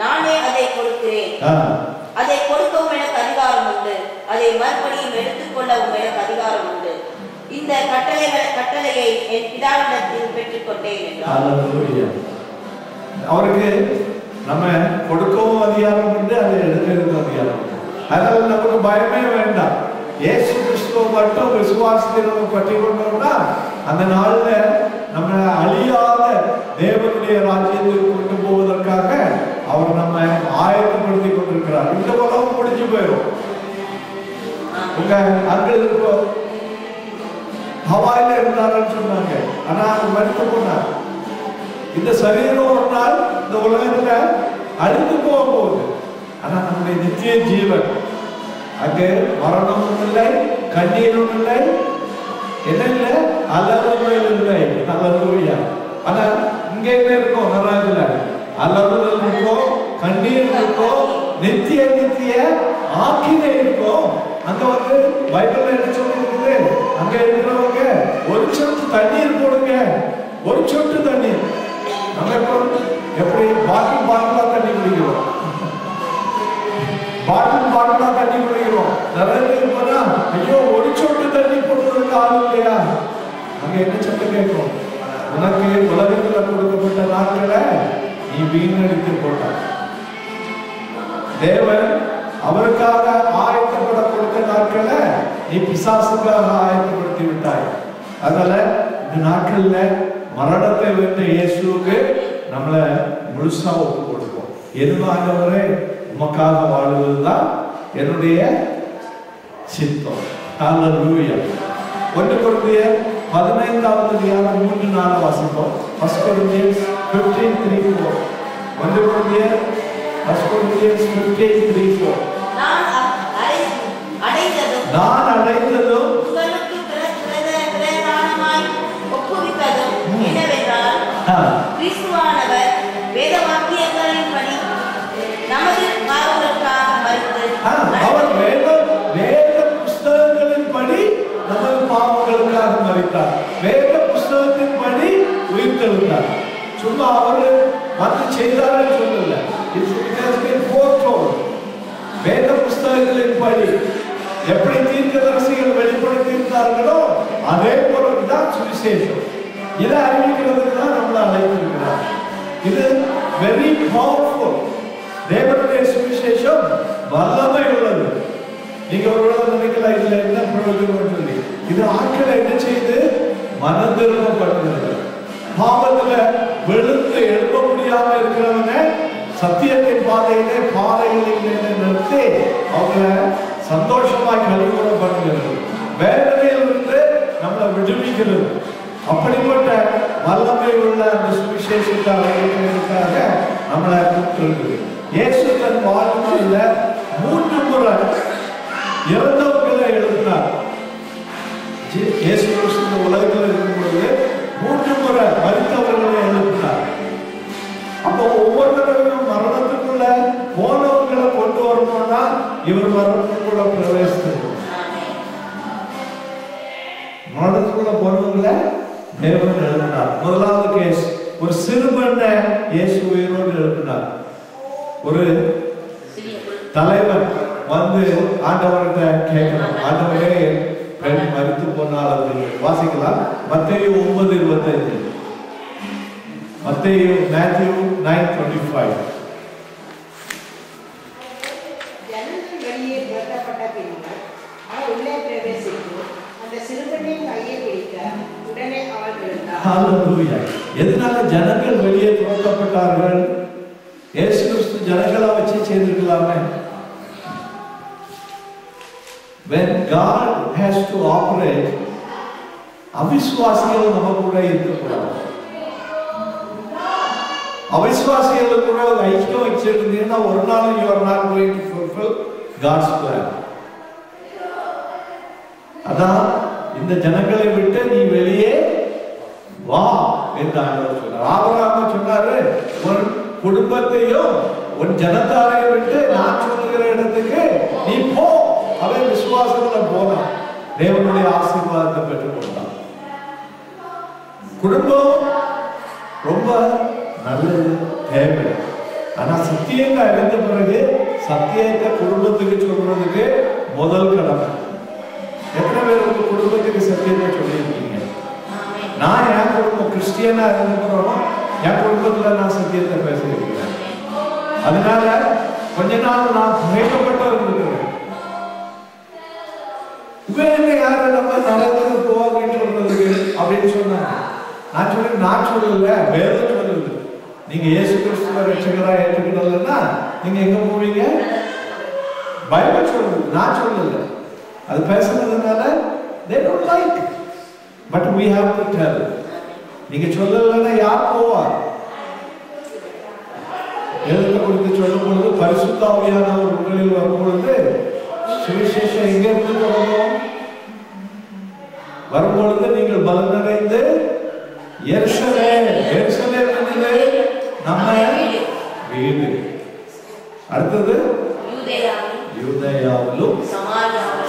நானே அதை கொடுக்கிறேன். அதை கொடுக்கவும் எனக்கு அதிகாரம் உண்டு. அதை மறுபடியும் எடுத்துக்கொள்ளவும் எனக்கு அதிகாரம் உண்டு. இந்த கட்டளையை என் பிதாவிடத்தில் பெற்றுக்கொண்டேன் என்றார். அவருக்கு நம்ம கொடுக்கவும் அதிகாரம் உண்டு, அதை எடுக்கிறதுக்கு அதிகாரம் உண்டு. அதனால நமக்கு பயமே வேண்டாம். இயேசு கிறிஸ்துவ மட்டும் விசுவாசத்தை நம்ம பற்றி கொண்டோம்னா அந்த நாள்ல நம்ம அழியாத தேவனுடைய ராஜ்யத்துக்கு கொண்டு போவதற்காக அவர் நம்ம ஆயத்தப்படுத்தி கொண்டிருக்கிறார். இந்த உலகம் முடிஞ்சு போயிடும். உங்க அங்கிள் இப்போ ஹவாயில இருந்தாருன்னு சொன்னாங்க, ஆனா அவர் மறுத்து போனார். இந்த சரீரம் ஒரு நாள் இந்த உலகத்துல அழிந்து போக போகுது. ஆனா நம்முடைய நித்திய ஜீவன் அங்கே மரணமும் இல்லை, கண்ணீரும் இல்லை, என்ன இல்லை, அலறுதல் இல்லை. அல்லேலூயா. ஆனா இங்க என்ன இருக்கும்? நரகத்துல அலறுதல் இருக்கும், கண்ணீர் இருக்கும், நித்திய நித்திய ஆக்கினை இருக்கும். அங்க வந்து பைபிள்ல என்ன சொல்லிருக்குது? அங்க இருக்கிறவங்க ஒரு சொட்டு தண்ணீர் போடுங்க, ஒரு சொட்டு தண்ணீர். நம்ம எப்படி பாட்டிலா தண்ணி குடிக்கிறோம், பாட்டிலா தண்ணி குடிக்கிறோம். நிறைய போனா ஐயோ ஒரு சொட்டு தண்ணி போடுறதுக்கு ஆள் இல்லையா? அங்க என்ன சொட்டு கேட்கும்? உனக்கு உலகத்துல கொடுக்கப்பட்ட நாட்களை நீ வீணடித்து போட்டார். தேவன் அவருக்காக ஆயத்தப்பட கொடுத்த நாட்களை நீ பிசாசுக்காக ஆயத்தப்படுத்தி விட்டாய். அதனால இந்த நாட்கள்ல மரணத்தை வென்ற இயேசுவுக்கு நம்மள முழுசா ஒப்பு கொடுப்போம். எதுவாகவரே உமக்காக வாழ்வதுதான் என்னுடைய சித்தம். ஹல்லேலூயா. 1 கொரிந்தியர் 15வது அதிகாரம் 3-4 வாசிப்போம். 1 கொரிந்தியர் 15:3-4. 1 கொரிந்தியர் 15:3-4. நான் அடைந்ததும் உங்களுக்கு பிரதானமாய் ஒப்புவித்ததும் என்னவென்றால் கிறிஸ்துவானவர் வேத வாக்கியங்களின்படி நமது பாவங்களுக்காக மரித்து அவர் வேத புஸ்தகங்களின்படி நமது பாவங்களுக்காக மரித்தார். வேத புஸ்தகத்தின்படி உயிர்த்தெழுந்தார். சும்மா அவரு வந்து செய்தார் சொல்லல. வேத புஸ்தகங்களின்படி எப்படி தீர்க்கதரிசிகள் வெளிப்படுத்தி இருந்தார்களோ அதே போலதான் சுவிசேஷம். இதை அறிவிக்கிறதுக்கு தான் நம்மளை அழைத்திருக்கிறார். இது வெரி பவர்ஃபுல். தேவனுடைய சுவிசேஷம் வல்லமை உள்ளது. நீங்க ஒரு நினைக்கலாம் இதுல என்ன பிரயோஜனம் சொல்லி, இது ஆட்களை என்ன செய்து மனம் திரும்பப்படுகிறது. பாவத்துல விழுந்து எழுப்ப முடியாம இருக்கிறவங்க சத்தியத்தின் பாதையிலே பாதைகளிலே நிறுத்தி அவங்கள சந்தோஷமாய் கழிவுற பண்ணுகிறது, வேதனையிலிருந்து நம்மளை விடுவிக்கிறது. அப்படிப்பட்ட வல்லமை உள்ள அந்த சுவிசேஷத்தை அழைக்கிறதுக்காக நம்மளை கூப்பிட்டு இயேசு தன் வாழ்க்கையில 3 முறை இறந்தவர்களை எழுதினார். இயேசு கிறிஸ்து உலகத்தில் இருக்கும்போது 3 முறை மரித்தவர்களை எழுதினார். அப்போ ஒவ்வொரு தடவையும் மரணத்துக்குள்ள போனவர்களை கொண்டு வரணும்னா இவர் மரணத்துக்குள்ள பிரவேசித்து மரணத்துக்குள்ள போனவர்களை தேவன் எழுதினார். முதலாவது கேஸ், ஒரு சிறுபெண்ணை இயேசு உயிரோடு எழுப்பினார். ஒரு தலைவன் வந்து ஆண்டவர்கிட்ட கேட்கணும், ஆண்டவரே பெண் மரித்து போனால் அப்படின்னு வாசிக்கலாம். மத்தேயு 9:25, மத்தேயு Matthew 9:25. ஜனங்கள் வெளியே துரத்தப்பட்ட பின்னர் அவர் உள்ளே பிரவேசித்து அந்த சிறுபெண்ணின் கையை பிடிக்க உடனே அவள் எழுந்தார். ஹல்லேலூயா. எதனால ஜனங்கள் வெளியே துரத்தப்பட்டார்கள்? இயேசு கிறிஸ்து ஜனங்களை வச்சு செய்திருக்கலாமே. When God has to operate, அவிசுவாசிகள் நம்ம கூட இருக்கக்கூடாது. அவிசுவாசிகள் கூட ஒரு ஐக்கியம் வச்சிருந்தீங்கன்னா ஒரு நாள் you are not going to fulfill God's plan. அதான் இந்த ஜனங்களை விட்டு நீ வெளியே வா என்று ஆண்டவர் சொன்னார். ஆபிரகாம் சொன்னாரு, உன் குடும்பத்தையும் உன் ஜனத்தாரையும் விட்டு நான் சொல்லுகிற இடத்துக்கு நீ போ. அவன் விசுவாசத்துல போனான், தேவனுடைய ஆசீர்வாதத்தை பெற்றுக் கொண்டான். குடும்பம் ரொம்ப நல்லது, தேவை. ஆனா சத்தியத்தை அறிந்த பிறகு சத்தியத்தை குடும்பத்துக்கு சொல்றதுக்கு முதல் கடமை. எத்தனை பேர் உங்க குடும்பத்துக்கு சத்தியத்தை சொல்லியிருக்கீங்க? நான் என் குடும்பம் கிறிஸ்டியனா இருக்கிறோம், என் குடும்பத்துல நான் சத்தியத்தை பேசியிருக்கிறேன். அதனால கொஞ்ச நாள் நான் மேக்கப்பட்டு இருக்கிறேன். இவங்க யாரு நம்ம நல்லதுக்கு போவாங்கன்னு சொல்றதுக்கு அப்படின்னு சொன்னாங்க. நான் சொல்லல, வேதம் சொல்லுது. நீங்க இயேசு கிறிஸ்துவ ரட்சகரா ஏற்றுக்கிட்டதுன்னா நீங்க எங்க போவீங்க? பைபிள் சொல்லுது, நான் சொல்லல. அது பேசுறதுனால they don't like, but we have to tell. நீங்க சொல்லலன்னா யார் போவார்? எழுத கொடுத்து சொல்லும் பொழுது பரிசுத்த ஆவியானவர் உங்களில் வரும்பொழுது சுவிசேஷம் எங்க இருந்து தொடங்கும்? வரும்பொழுது நீங்கள் பலனடைந்து எருசலேம் நம்ம வீடு, அடுத்தது யூதேயாவிலும்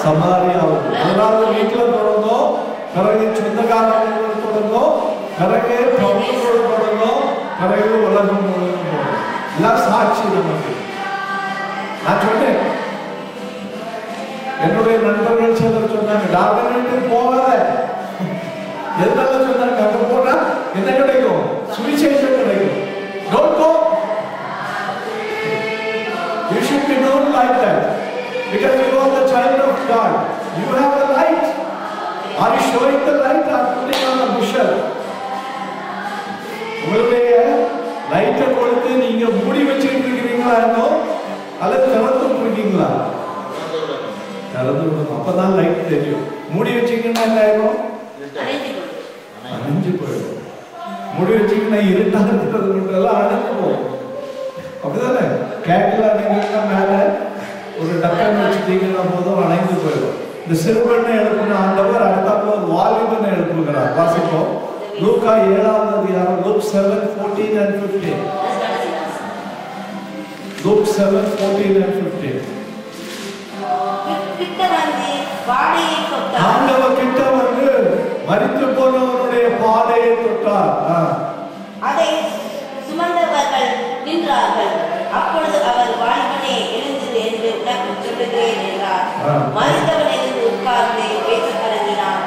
சமாரியாவிலும். அதனால வீட்டுல தொடங்கும், பிறகு சொந்தக்காரங்களோடு தொடங்கும், பிறகு பவுனோடு தொடங்கும், பிறகு உலகம் முழுவதும். எல்லாம் சாட்சி நமக்கு. நான் சொன்னேன், என்னுடைய நண்பர்கள் சிலர் சொன்னாங்க, டாக்டர் போகாத. எதனால சொன்னாங்க? அங்க போனா என்ன கிடைக்கும்? சுவிசேஷம் கிடைக்கும். Don't go. You should be known like that because you are the child of God. You have the light. Are you showing the light or putting on a bushel? உங்களுடைய லைட்டை கொடுத்து நீங்க மூடி வச்சுட்டு இருக்கீங்களா அல்லது திறந்து இருக்கீங்களா? திறந்து விடணும், அப்பதான் லைட் தெரியும். மூடி வச்சீங்கன்னா என்ன ஆயிடும்? அணைஞ்சு போயிடும். மூடி வச்சீங்கன்னா இருட்டாக இருக்கிறது மட்டும் அணைஞ்சு போகும். அப்படிதானே? கேட்கல அணைங்கன்னா மேல ஒரு டக்கன் வச்சுட்டீங்கன்னா போதும் அணைந்து போயிடும். இந்த சிறுவனை எழுப்புன ஆண்டவர் அடுத்தாப்புல ஒரு வாலிபனை எழுப்புகிறார். வாசிப்போம். லூக்கா 7வது அதிகாரம், Luke 7:14 and 15. Luke 7:14 and 15. ஆண்டவர் கிட்ட வந்து மரித்து போனவனுடைய பாதையை தொட்டார். அதை சுமந்தவர்கள் நின்றார்கள். அப்பொழுது அவர், வாலிபனே எழுந்தது என்று உனக்கு சொல்லுகிறேன் என்றார். மரித்தவன் எழுந்து உட்கார்ந்து பேசத் தொடங்கினான்.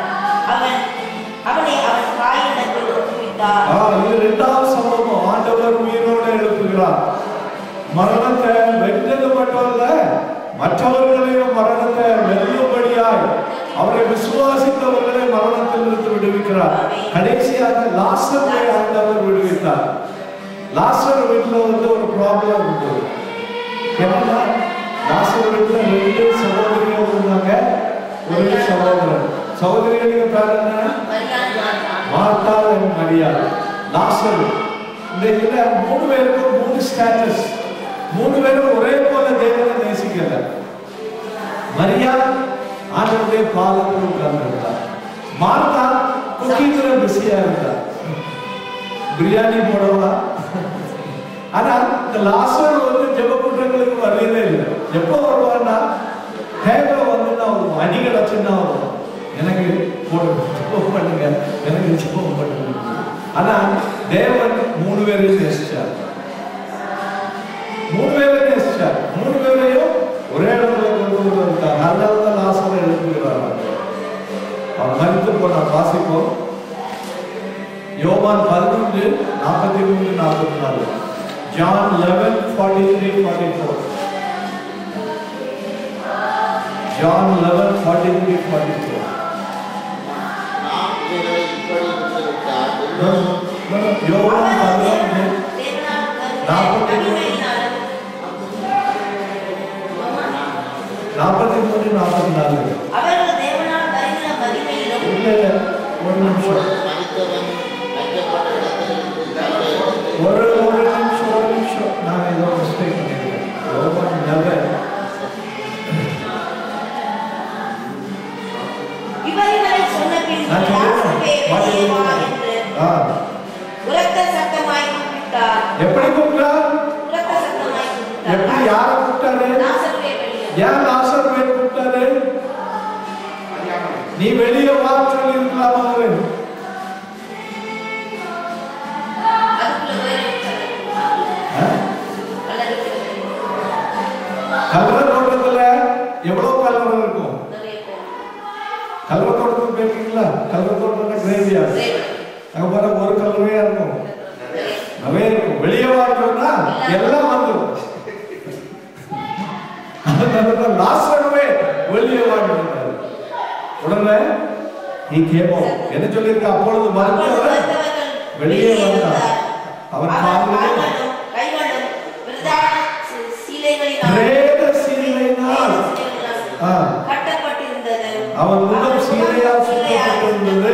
அவனை அவன் தாயிடத்தில் ஒப்புவித்தார். இது இரண்டாவது சம்பவம். ஆண்டவர் உயிரோடு எழுப்புகிறார். மரணத்தை வென்றது மட்டும் இல்ல, மற்றவர்களையும் மரணத்தை வெல்லும்படியாய் அவரை விசுவாசித்தவர்களை மரணத்தில் இருந்து விடுவிக்கிறார். கடைசியாக லாசரை ஆண்டவர் விடுவித்தார். லாசர் வீட்டுல வந்து ஒரு ப்ராப்ளம் இருந்தது. என்னன்னா, லாசர் வீட்டுல 2 சகோதரிகள் இருந்தாங்க, ஒரு சகோதரன். சகோதரிகளுக்கு பேர் என்ன? Martha and Maria. லாசர். இந்த இதுல 3 பேருக்கும் 3 ஸ்டேட்டஸ். 3 பேரும் ஒரே போல தேவனை நேசிக்கல. மரியா ஆண்டவருடைய பாதத்தில் உட்கார்ந்திருந்தார். மார்த்தா குக்கிங்ல பிஸியா இருந்தார். பிரியாணி போடவா? ஆனா இந்த லாசர் வந்து ஜெப கூட்டங்களுக்கு வரவே இல்லை. எப்போ வருவான்னா தேவை வந்து ஒரு அடி கிடைச்சுன்னா வரும். எனக்கு ஜெபம் பண்ணுங்க, எனக்கு ஜெபம் பண்ணுங்க. ஆனா தேவன் 3 பேரையும் நேசிச்சார். 3 பேரையும் நேசிச்சார். 3 பேரையும் ஒரே இடத்துல கொண்டு வந்தார். அதனால லாசரை எழுப்புகிறார். அவர் மரித்து போனார். வாசிப்போம். யோவான் 11:43-44. John 11:43-44. John 11:43-44. யோவான் 11:43-44. அவர்கள் தேவனால் வருகிற மகிமையிலும் ஒரு நிமிஷம், நான் ஏதோ மிஸ்டேக் பண்ணிருக்கேன். யோவான் 11. இவர்களை சொன்ன பின் உரத்த சத்தமாய் கூப்பிட்டார். எப்படி கூப்பிட்டார்? உரத்த சத்தமாய் கூப்பிட்டார். எப்படி யாரை கூப்பிட்டாரு? லாசருவை வெளியே. ஏன் லாசருவை கூப்பிட்டாரு? நீ வெளியே வா சொல்லி இருக்கலாமா? கல்லற தோட்டத்துல எவ்வளவு கல்லறை இருக்கும்? கலர் தோட்டம் கிரேவியார்ட். அங்க போனா ஒரு கலரே இருக்கும், நிறைய இருக்கும். வெளியே வாங்கினா எல்லாம் வந்துடும். லாஸ்டவே வெளியே வாங்கினார். உடனே நீ கேட்போம் என்ன சொல்லியிருக்க? அப்பொழுது மறுத்தவர் வெளியே வந்தார். அவன் அவன் முகம் சீலையால் சுற்றப்பட்டிருந்தது.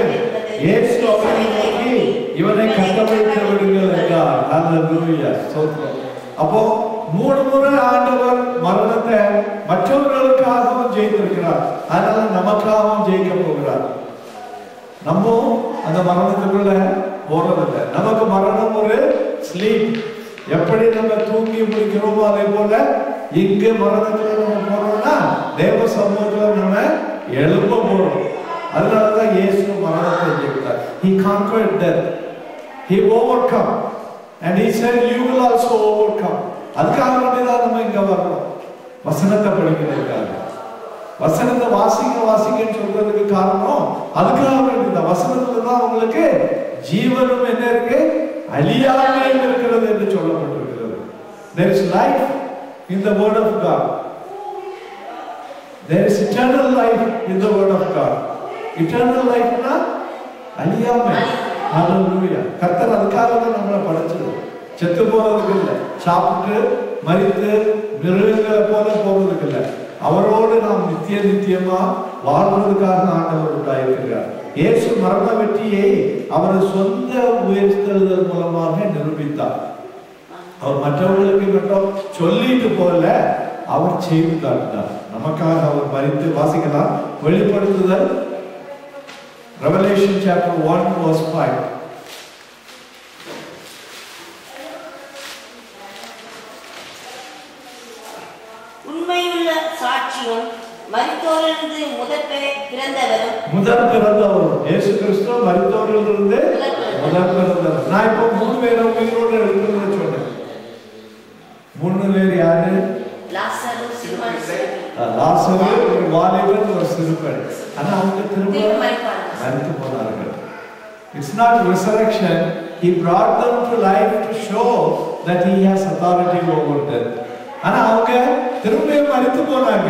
இயேசு அவனை நோக்கி இவனை கட்டமைத்து விடுங்கள் என்றார். ஹல்லேலூயா, ஸ்தோத்திரம். அப்போ 3 முறை ஆண்டவர் மரணத்தை மற்றவர்களுக்காகவும் ஜெயித்திருக்கிறார். அதனால நமக்காகவும் ஜெயிக்க போகிறார். நம்ம அந்த மரணத்துக்குள்ள போறதில்லை. நமக்கு மரணம் ஒரு ஸ்லீப். எப்படி நம்ம தூங்கி முடிக்கிறோமோ அதே போல இங்கு மரணத்துல நம்ம போறோம்னா தேவ சமூகத்துல நம்ம எழும்ப போறோம். அதனாலதான் இயேசு மரணத்தை ஜெயித்தார். He conquered death. He overcome and he said you will also overcome. அதுக்காக வேண்டிதான் நம்ம இங்க வரணும். வசனத்தை படிக்கிறதுக்காக, வசனத்தை வாசிங்கன்னு சொல்றதுக்கு காரணம் அதுக்காக வேண்டியதான். வசனத்துல தான் உங்களுக்கு ஜீவனும் என்ன இருக்கு, அழியாமையும் இருக்கிறது என்று சொல்லப்பட்டிருக்கிறது. There is life in the word of God. There is eternal life in the word of God. Eternal life na அழியாமை. Hallelujah. கர்த்தர் அதுக்காக தான் நம்மளை படைச்சது. செத்து போறதுக்கு இல்லை, சாப்பிட்டு மரித்து மிருகங்களை போல போறதுக்கு இல்லை. அவரோடு நாம் நித்தியமா வாழ்வதற்காக ஆண்டவர் உண்டாயிருக்கிறார். இயேசு மரண வெற்றியை அவரது சொந்த உயர்த்தெழுதல் மூலமாக நிரூபித்தார். அவர் மற்றவர்களுக்கு மட்டும் சொல்லிட்டு போல, அவர் செய்து காட்டினார். நமக்காக அவர் மரித்து. வாசிக்கலாம் வெளிப்படுத்துதல் Revelation chapter 1 verse 5. உண்மையுள்ள சாட்சியும் மரித்தோரிலிருந்து முதற் பிறந்தவரும் இயேசு கிறிஸ்து மரித்தோரிலிருந்து முதற் பிறந்தவர். நான் இப்போ 3 பேரை உயிரோடு எழுப்புறேன்னு சொன்னேன். 3 பேர் யாரு? லாசரு, ஒரு வாலிபன், ஒரு சிறுபெண். ஆனா அவங்க திரும்ப மரித்து போனார்கள். It's not resurrection. He brought them to life to show that he has authority over death. ஆனா அவங்க திரும்ப மரித்து போனாங்க.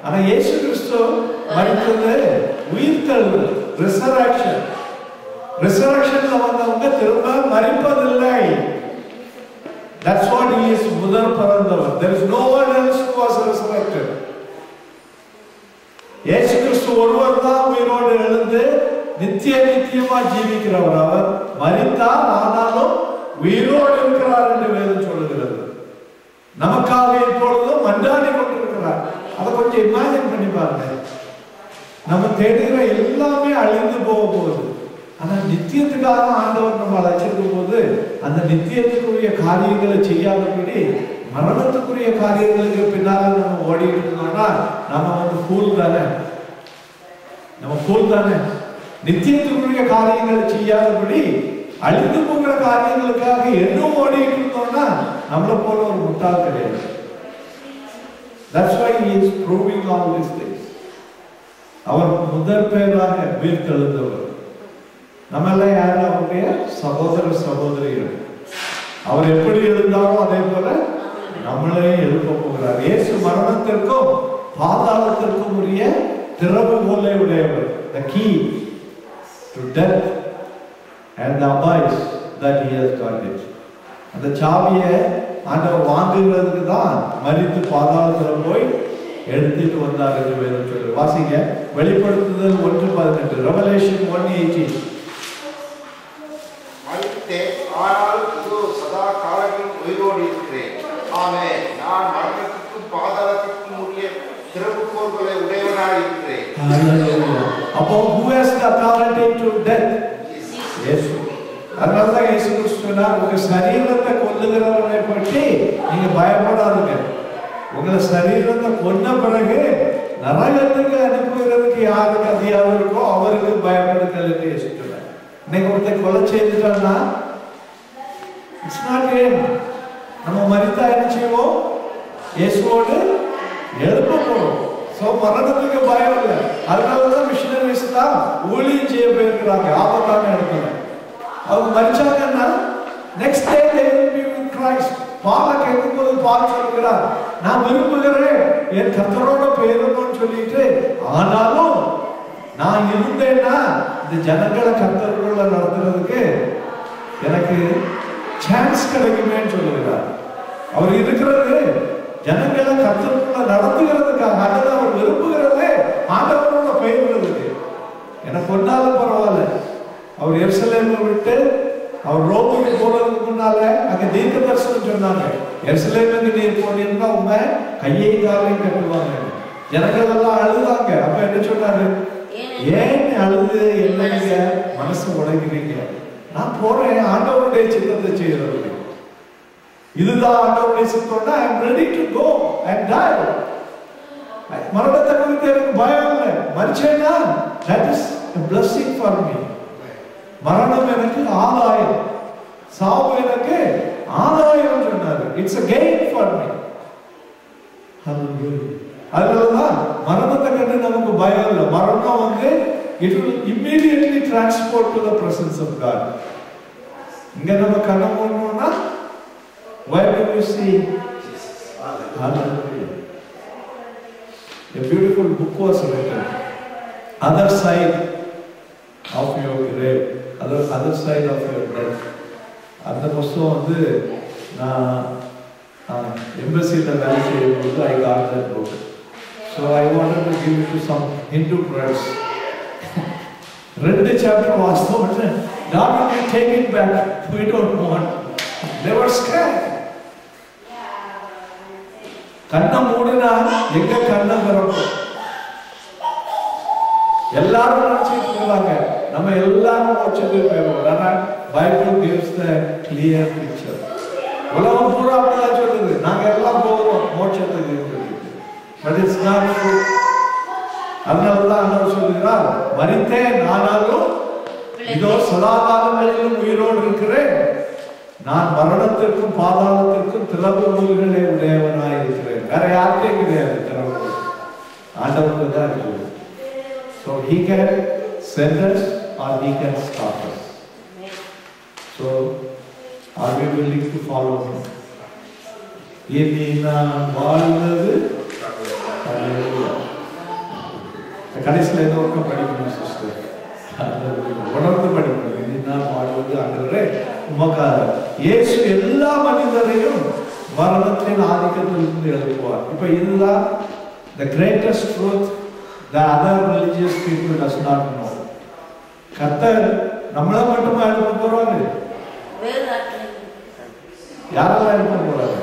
ஆனா இயேசு கிறிஸ்து மரித்தது உயிர்த்தெழுதல், resurrection. Resurrectionல வந்தவங்க திரும்ப மரிப்பதில்லை. That's what he is, முதற் பிறந்தவர். There is no one else who was resurrected. இயேசு கிறிஸ்து ஒருவர் தான் உயிரோடு எழுந்து நித்தியமா ஜீவிக்கிறவர். அவர் மரித்தார், ஆனாலும் உயிரோடு இருக்கிறார் என்று வேதம் சொல்லுகிறது. நமக்காக இப்பொழுதும் மன்றாடி கொண்டிருக்கிறார். அதை கொஞ்சம் இமேஜின் பண்ணி பாருங்க. நம்ம தேடுகிற எல்லாமே அழிந்து போக போகுது. ஆனா நித்தியத்துக்காக ஆண்டவர் நம்ம அழைச்சிருக்கும் போது அந்த நித்தியத்துக்குரிய காரியங்களை செய்யாதபடி மரணத்துக்குரிய காரியங்களுக்கு பின்னால நம்ம ஓடிட்டு இருந்தோம்னா நம்ம ஃபூல் தானே. நம்ம ஃபூல் தானே. நித்தியத்துக்குரிய காரியங்களை செய்யாதபடி அழிந்து போகிற காரியங்களுக்காக என்ன ஓடிட்டு இருந்தோம்னா நம்மளை போல ஒரு முட்டாள் கிடையாது. That's why he is proving all these things. அவர் முதற் பேராக உயிர்த்தெழுந்தவர். நம்மெல்லாம் யாரும் அவருடைய சகோதர சகோதரிகள். அவர் எப்படி எழுந்தாரோ அதே போல நம்மளே எழுப்ப போகிறார். இயேசு மரணத்திற்கும் பாதாளத்திற்கும் உரிய திறவுகோலை உடையவர். The key to death and the abyss that he has got it. அந்த சாவியை ஆண்டவர் வாங்குகிறதுக்கு தான் மரித்து பாதாளத்தில் போய் எடுத்துட்டு வந்தார் என்று வேதம் சொல்லு. வாசிங்க வெளிப்படுத்துதல் 1:18. Revelation 1:18. ஆனால் சதா காலங்களில் உயிரோடு இருக்கிறேன். ஆமென். நான் மரணத்திற்கும் பாதாளத்திற்கும் உரிய திறவுகோல்களை உடையவனாக இருக்கிறேன். அப்போ who has the authority to death? இயேசு. அதனால இயேசு கிறிஸ்துனா உங்க சரீரத்தை கொல்லுகிறவனை பற்றி நீங்க பயப்படாதீங்க. உங்க சரீரத்தை கொன்ன பிறகு நரகத்துக்கு அனுப்புகிறதுக்கு யாருக்கு அதிகாரம் இருக்கோ அவருக்கு பயப்படுங்கள் என்று இயேசு சொன்னார். இன்னைக்கு ஒருத்தர் கொலை செய்துட்டான்னா இட்ஸ் நாட் ஏன் நம்ம மரித்தா என்ன செய்வோம்? இயேசுவோடு எழுப்ப போறோம். சோ மரணத்துக்கு பயம் இல்லை. அதனாலதான் மிஷனரிஸ் தான் ஊழியம் செய்ய போயிருக்கிறாங்க ஆபத்தான இடத்துல. அவங்க மரிச்சாங்கன்னா next day they will be with Christ. பாலை கேட்கும்போது பால் சொல்கிறார், நான் விரும்புகிறேன் என் கர்த்தரோட போயிடணும்னு சொல்லிட்டு, ஆனாலும் நான் இருந்தேன்னா இந்த ஜனங்களை கர்த்தரோட நடத்துறதுக்கு எனக்கு சான்ஸ் கிடைக்குமேன்னு சொல்லுகிறார். அவர் இருக்கிறது ஜனங்களை கர்த்தரோட நடத்துகிறதுக்காக, அல்லது அவர் விரும்புகிறதே ஆண்டவரோட போயிடுறதுக்கு. எனக்கு ஒன்னாலும் பரவாயில்ல, அவர் எருசலேமை விட்டு அவர் ரோமுக்கு போறதுக்கு முன்னால அங்க தீர்க்க தரிசனம் சொன்னாங்க, எருசலேமுக்கு நீர் போனீங்கன்னா உண்மை கையை காலையும் கட்டுவாங்க. ஜனங்கள் எல்லாம் அழுதாங்க. அப்ப என்ன சொன்னாரு, ஏன் அழுது என்னங்க மனசு உடைக்கிறீங்க? நான் போறேன் ஆண்டவருடைய சித்தத்தை செய்யறதுக்கு. இதுதான் ஆண்டவருடைய சித்தம்னா I am ready to go and die. மரணத்தை குறித்து எனக்கு பயம் இல்லை. மரிச்சேன்னா that is a blessing for me. மரணம் எனக்கு ஆதாயம், சாவு எனக்கு ஆதாயம் சொன்னாரு. It's a gain for me. அதனாலதான் மரணத்தை கண்டு நமக்கு பயம் இல்லை. மரணம் வந்து it will immediately transport to the presence of God. இங்க நம்ம கண்ண மூடணும்னா where do we see? Hallelujah. A beautiful book was written, Other Side of Your Grave, other side of your death. அந்த புத்தகம் வந்து நான் எம்பசியில வேலை செய்யும்போது I got that book. So I wanted to give it to some Hindu friends. ரெண்டு chapter வாசித்தோம். God will take it back. We don't want. They were scared. கண்ணை மூடினா எங்க கண்ணை திறக்கும்? எல்லாரும் நினைச்சிட்டு இருக்காங்க நம்ம எல்லாரும் மோட்சத்துக்கு போயிடுவோம். ஆனா Bible gives the clear picture. உலகம் பூரா அப்படிதான் சொல்லுது, நாங்க எல்லாம் போகிறோம் மோட்சத்துக்கு. But it's not true. அதனாலதான் ஆண்டவர் சொல்லுகிறார், மரித்தேன் ஆனாலும் இதோ சதா காலங்களிலும் உயிரோடு இருக்கிறேன், நான் மரணத்திற்கும் பாதாளத்திற்கும் திறவுகோல்களை உடையவனாய் இருக்கிறேன். வேற யாருக்கே கிடையாது திறவுகோல், ஆண்டவருக்கு தான் இருக்குது. So he can send us or he can stop us. So are we willing to follow him? இனி நான் வாழ்வது கடைசியில் ஏதோ ஒருக்க படிக்கணும் சிஸ்டர், உணர்ந்து படிக்கணும். இனி நான் வாழ்வது ஆண்டவரே உமக்காக. இயேசு எல்லா மனிதரையும் மரணத்தின் ஆதிக்கத்திலிருந்து எழுப்புவார். இப்ப இதுதான் the greatest truth the other religious people does not know. கர்த்தர் நம்மள மட்டுமா எழுப்ப போறாரு? யாரெல்லாம் எழுப்ப போறாரு?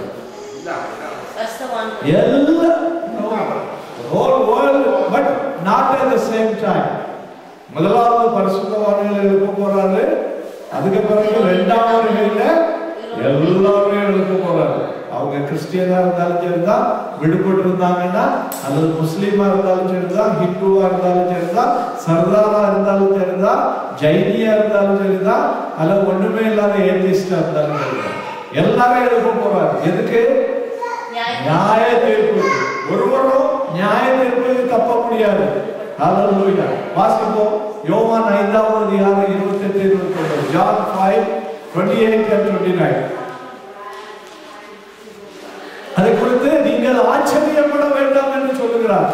whole world, but not at the same time. முதலாவது பரிசுத்தவான்களை எழுப்ப போறாரு, அதுக்கு பிறகு இரண்டாவது வருகையில எல்லாரும் எழுப்ப போறாரு. அவங்க கிறிஸ்டியனா இருந்தாலும் சரிதான், விடுபட்டு இருந்தாங்கன்னா, அல்லது முஸ்லீமா இருந்தாலும் சரிதான், ஹிந்துவா இருந்தாலும் சரிதான், சர்தாரா இருந்தாலும் சரிதான், ஜைனியா இருந்தாலும் சரிதான், அல்லது ஒண்ணுமே இல்லாத ஏத்திஸ்டா இருந்தாலும் சரிதான், எல்லாரும் எழுப்ப போறாரு. எதுக்கு? நியாய தீர்ப்பு. ஒருவரும் நியாய தீர்ப்புக்கு தப்ப முடியாது. ஹல்லேலூயா. வாசிப்போம் யோவான் 5வது அதிகாரம் 28 29. John 5:28 and 29. அதை குறித்து நீங்கள் ஆச்சரியப்பட வேண்டாம் என்று சொல்லுகிறார்.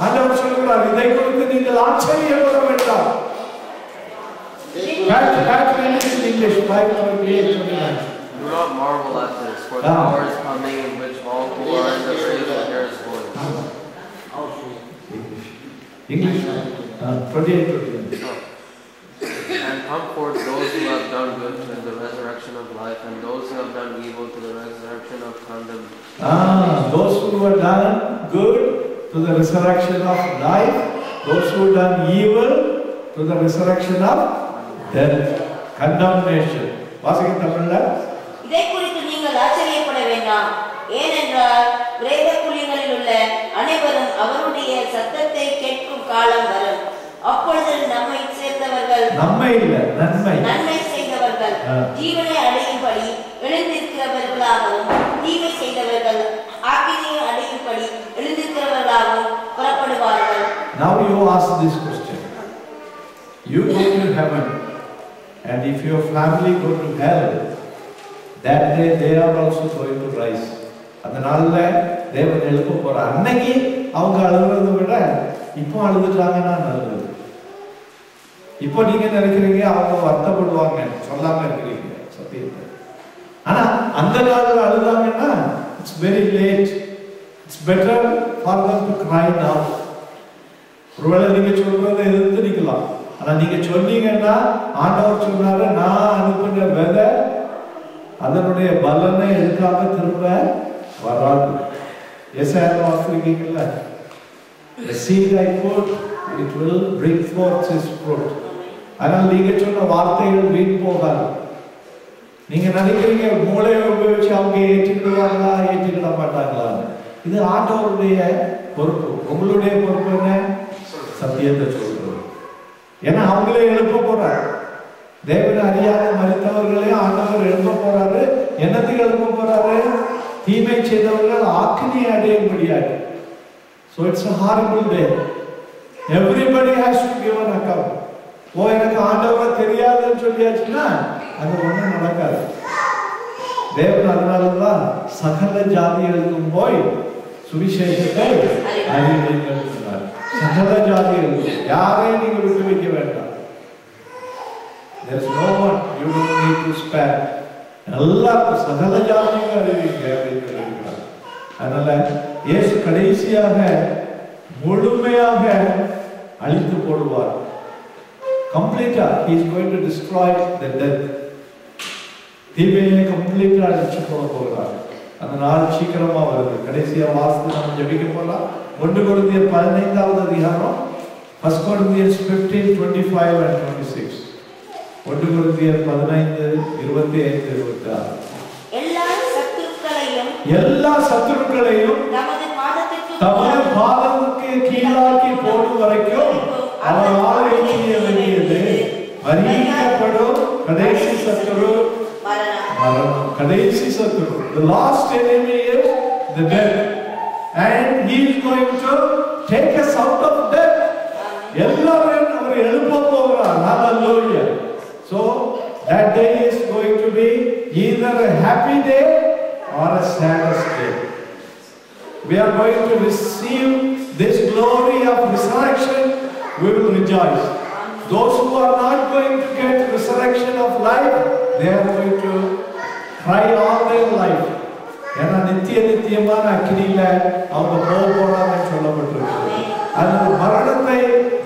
ஆண்டவர் சொல்லுகிறார், இதை குறித்து நீங்கள் ஆச்சரியப்பட வேண்டாம். English 5:28-29. Do not marvel at this, for the hour is coming in which all who are in the grave will hear his voice. English 28-29. And come forth those who have done good to the resurrection of life, and those who have done evil to the resurrection of condemnation. Those who have done good to the resurrection of life, those who have done evil to the resurrection of death, condemnation. வாசிக்க தமிழ்ல. இதை குறித்து நீங்கள் ஆச்சரியப்பட வேண்டாம், ஏனென்றால் பிரேத குழிகளில் உள்ள அனைவரும் அவருடைய சத்தத்தை கேட்கும் காலம் வரும். அப்பொழுது நம்மை சேர்ந்தவர்கள், நம்மை இல்ல நன்மை செய்தவர்கள் ஜீவனை அடையும்படி எழுந்திருக்கிறவர்களாகவும், தீமை செய்தவர்கள் ஆக்கினையை அடையும்படி எழுந்திருக்கிறவர்களாகவும் to ask this question. You go to heaven, and if your family go to hell, that day they are also going to rise. அதனால தேவன் எழுப்ப போறார். அன்னைக்கு அவங்க அழுகிறத விட இப்போ அழுதுட்டாங்கன்னா நல்லது. இப்போ நீங்க நினைக்கிறீங்க அவங்க வருத்தப்படுவாங்க, சொல்லாம இருக்கிறீங்க சத்தியத்தை. ஆனா அந்த நாளில் அழுதாங்கன்னா it's very late. It's better for them to cry now. ஒருவேளை நீங்க சொல்றதை எதிர்த்து நிக்கலாம். ஆனா நீங்க சொன்னீங்கன்னா ஆண்டவர் சொன்னாரு, நான் அனுப்பின விதை அதனுடைய பலனை எடுக்காம திரும்ப வராது. ஏசாயா வாசிக்கிறீங்கல்ல, the seed I put, it will bring forth its fruit. அதனால நீங்க சொன்ன வார்த்தைகள் வீண் போகாது. நீங்க நினைக்கிறீங்க மூளையை உபயோகிச்சு அவங்க ஏற்றுக்கிடுவாங்களா ஏற்றுக்கிட மாட்டாங்களா? இது ஆண்டவருடைய பொறுப்பு. உங்களுடைய பொறுப்பு என்ன? சத்தியத்தை சொல்றது. ஏன்னா அவங்களே எழுப்ப போறாரு. தேவனை அறியாத மரித்தவர்களையும் ஆண்டவர் எழுப்ப போறாரு. என்னத்துக்கு எழுப்ப போறாரு? தீமை செய்தவர்கள் ஆக்கினி அடைய முடியாது. So it's a horrible day. Everybody has to give an account. எனக்கு ஆண்டவரை தெரியாதுன்னு சொல்லியாச்சுன்னா அது ஒண்ணும் நடக்காது. தேவன் அதனாலதான் சகல ஜாதிகளுக்கும் போய் சுவிசேஷத்தை அறிவியுங்கள் சொன்னார். சகல ஜாதிகளுக்கும் யாரையும் நீங்க விட்டு வைக்க வேண்டாம். There is no one you don't need to spare. எல்லாருக்கும் சகல ஜாதியும் அறிவிங்க அப்படின்னு சொல்லியிருக்கிறார். அதனால இயேசு கடைசியாக முழுமையாக அழித்து போடுவார். கம்ப்ளீட்டா he is going to destroy the death. தீமையை கம்ப்ளீட்டா அழிச்சு போகிறார். அந்த நாள் சீக்கிரமா வருது. கடைசியா வாசித்து நம்ம ஜெபிக்க போலாம். 1 கொரிந்தியர் 15வது அதிகாரம் 1 Corinthians 15:25 and 26. 1 கொரிந்தியர் 15:25-26. எல்லா சத்துருக்களையும் தமது பாதத்துக்கு கீழாக்கி போடும் வரைக்கும் அவர் ஆளுகை செய்ய வேண்டியது. அறிவிக்கப்படும் கடைசி சத்துரு மரணம். கடைசி சத்துரு, the last enemy is the death, and he is going to take us out of death. எல்லாரும் அவர் எழுப்ப போகிறார். Hallelujah. So that day is going to be either a happy day or a saddest day. We are going to receive this glory of resurrection. We will rejoice. Those who are not going to get resurrection of life, they are going to cry all their life. ஏன்னா நித்தியமான அக்கினியில அவங்க போறாங்கன்னு சொல்லப்பட்டிருக்கு. அந்த மரணத்தை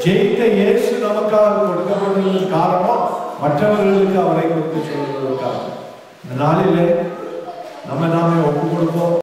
ஜெயித்த இயேசு நமக்காக கொடுக்கப்பட்டதற்கு காரணம் மற்றவர்களுக்கு அவரை குறித்து சொல்வதற்காக. இந்த நாளிலே நாமே ஒப்பு கொடுப்போம்.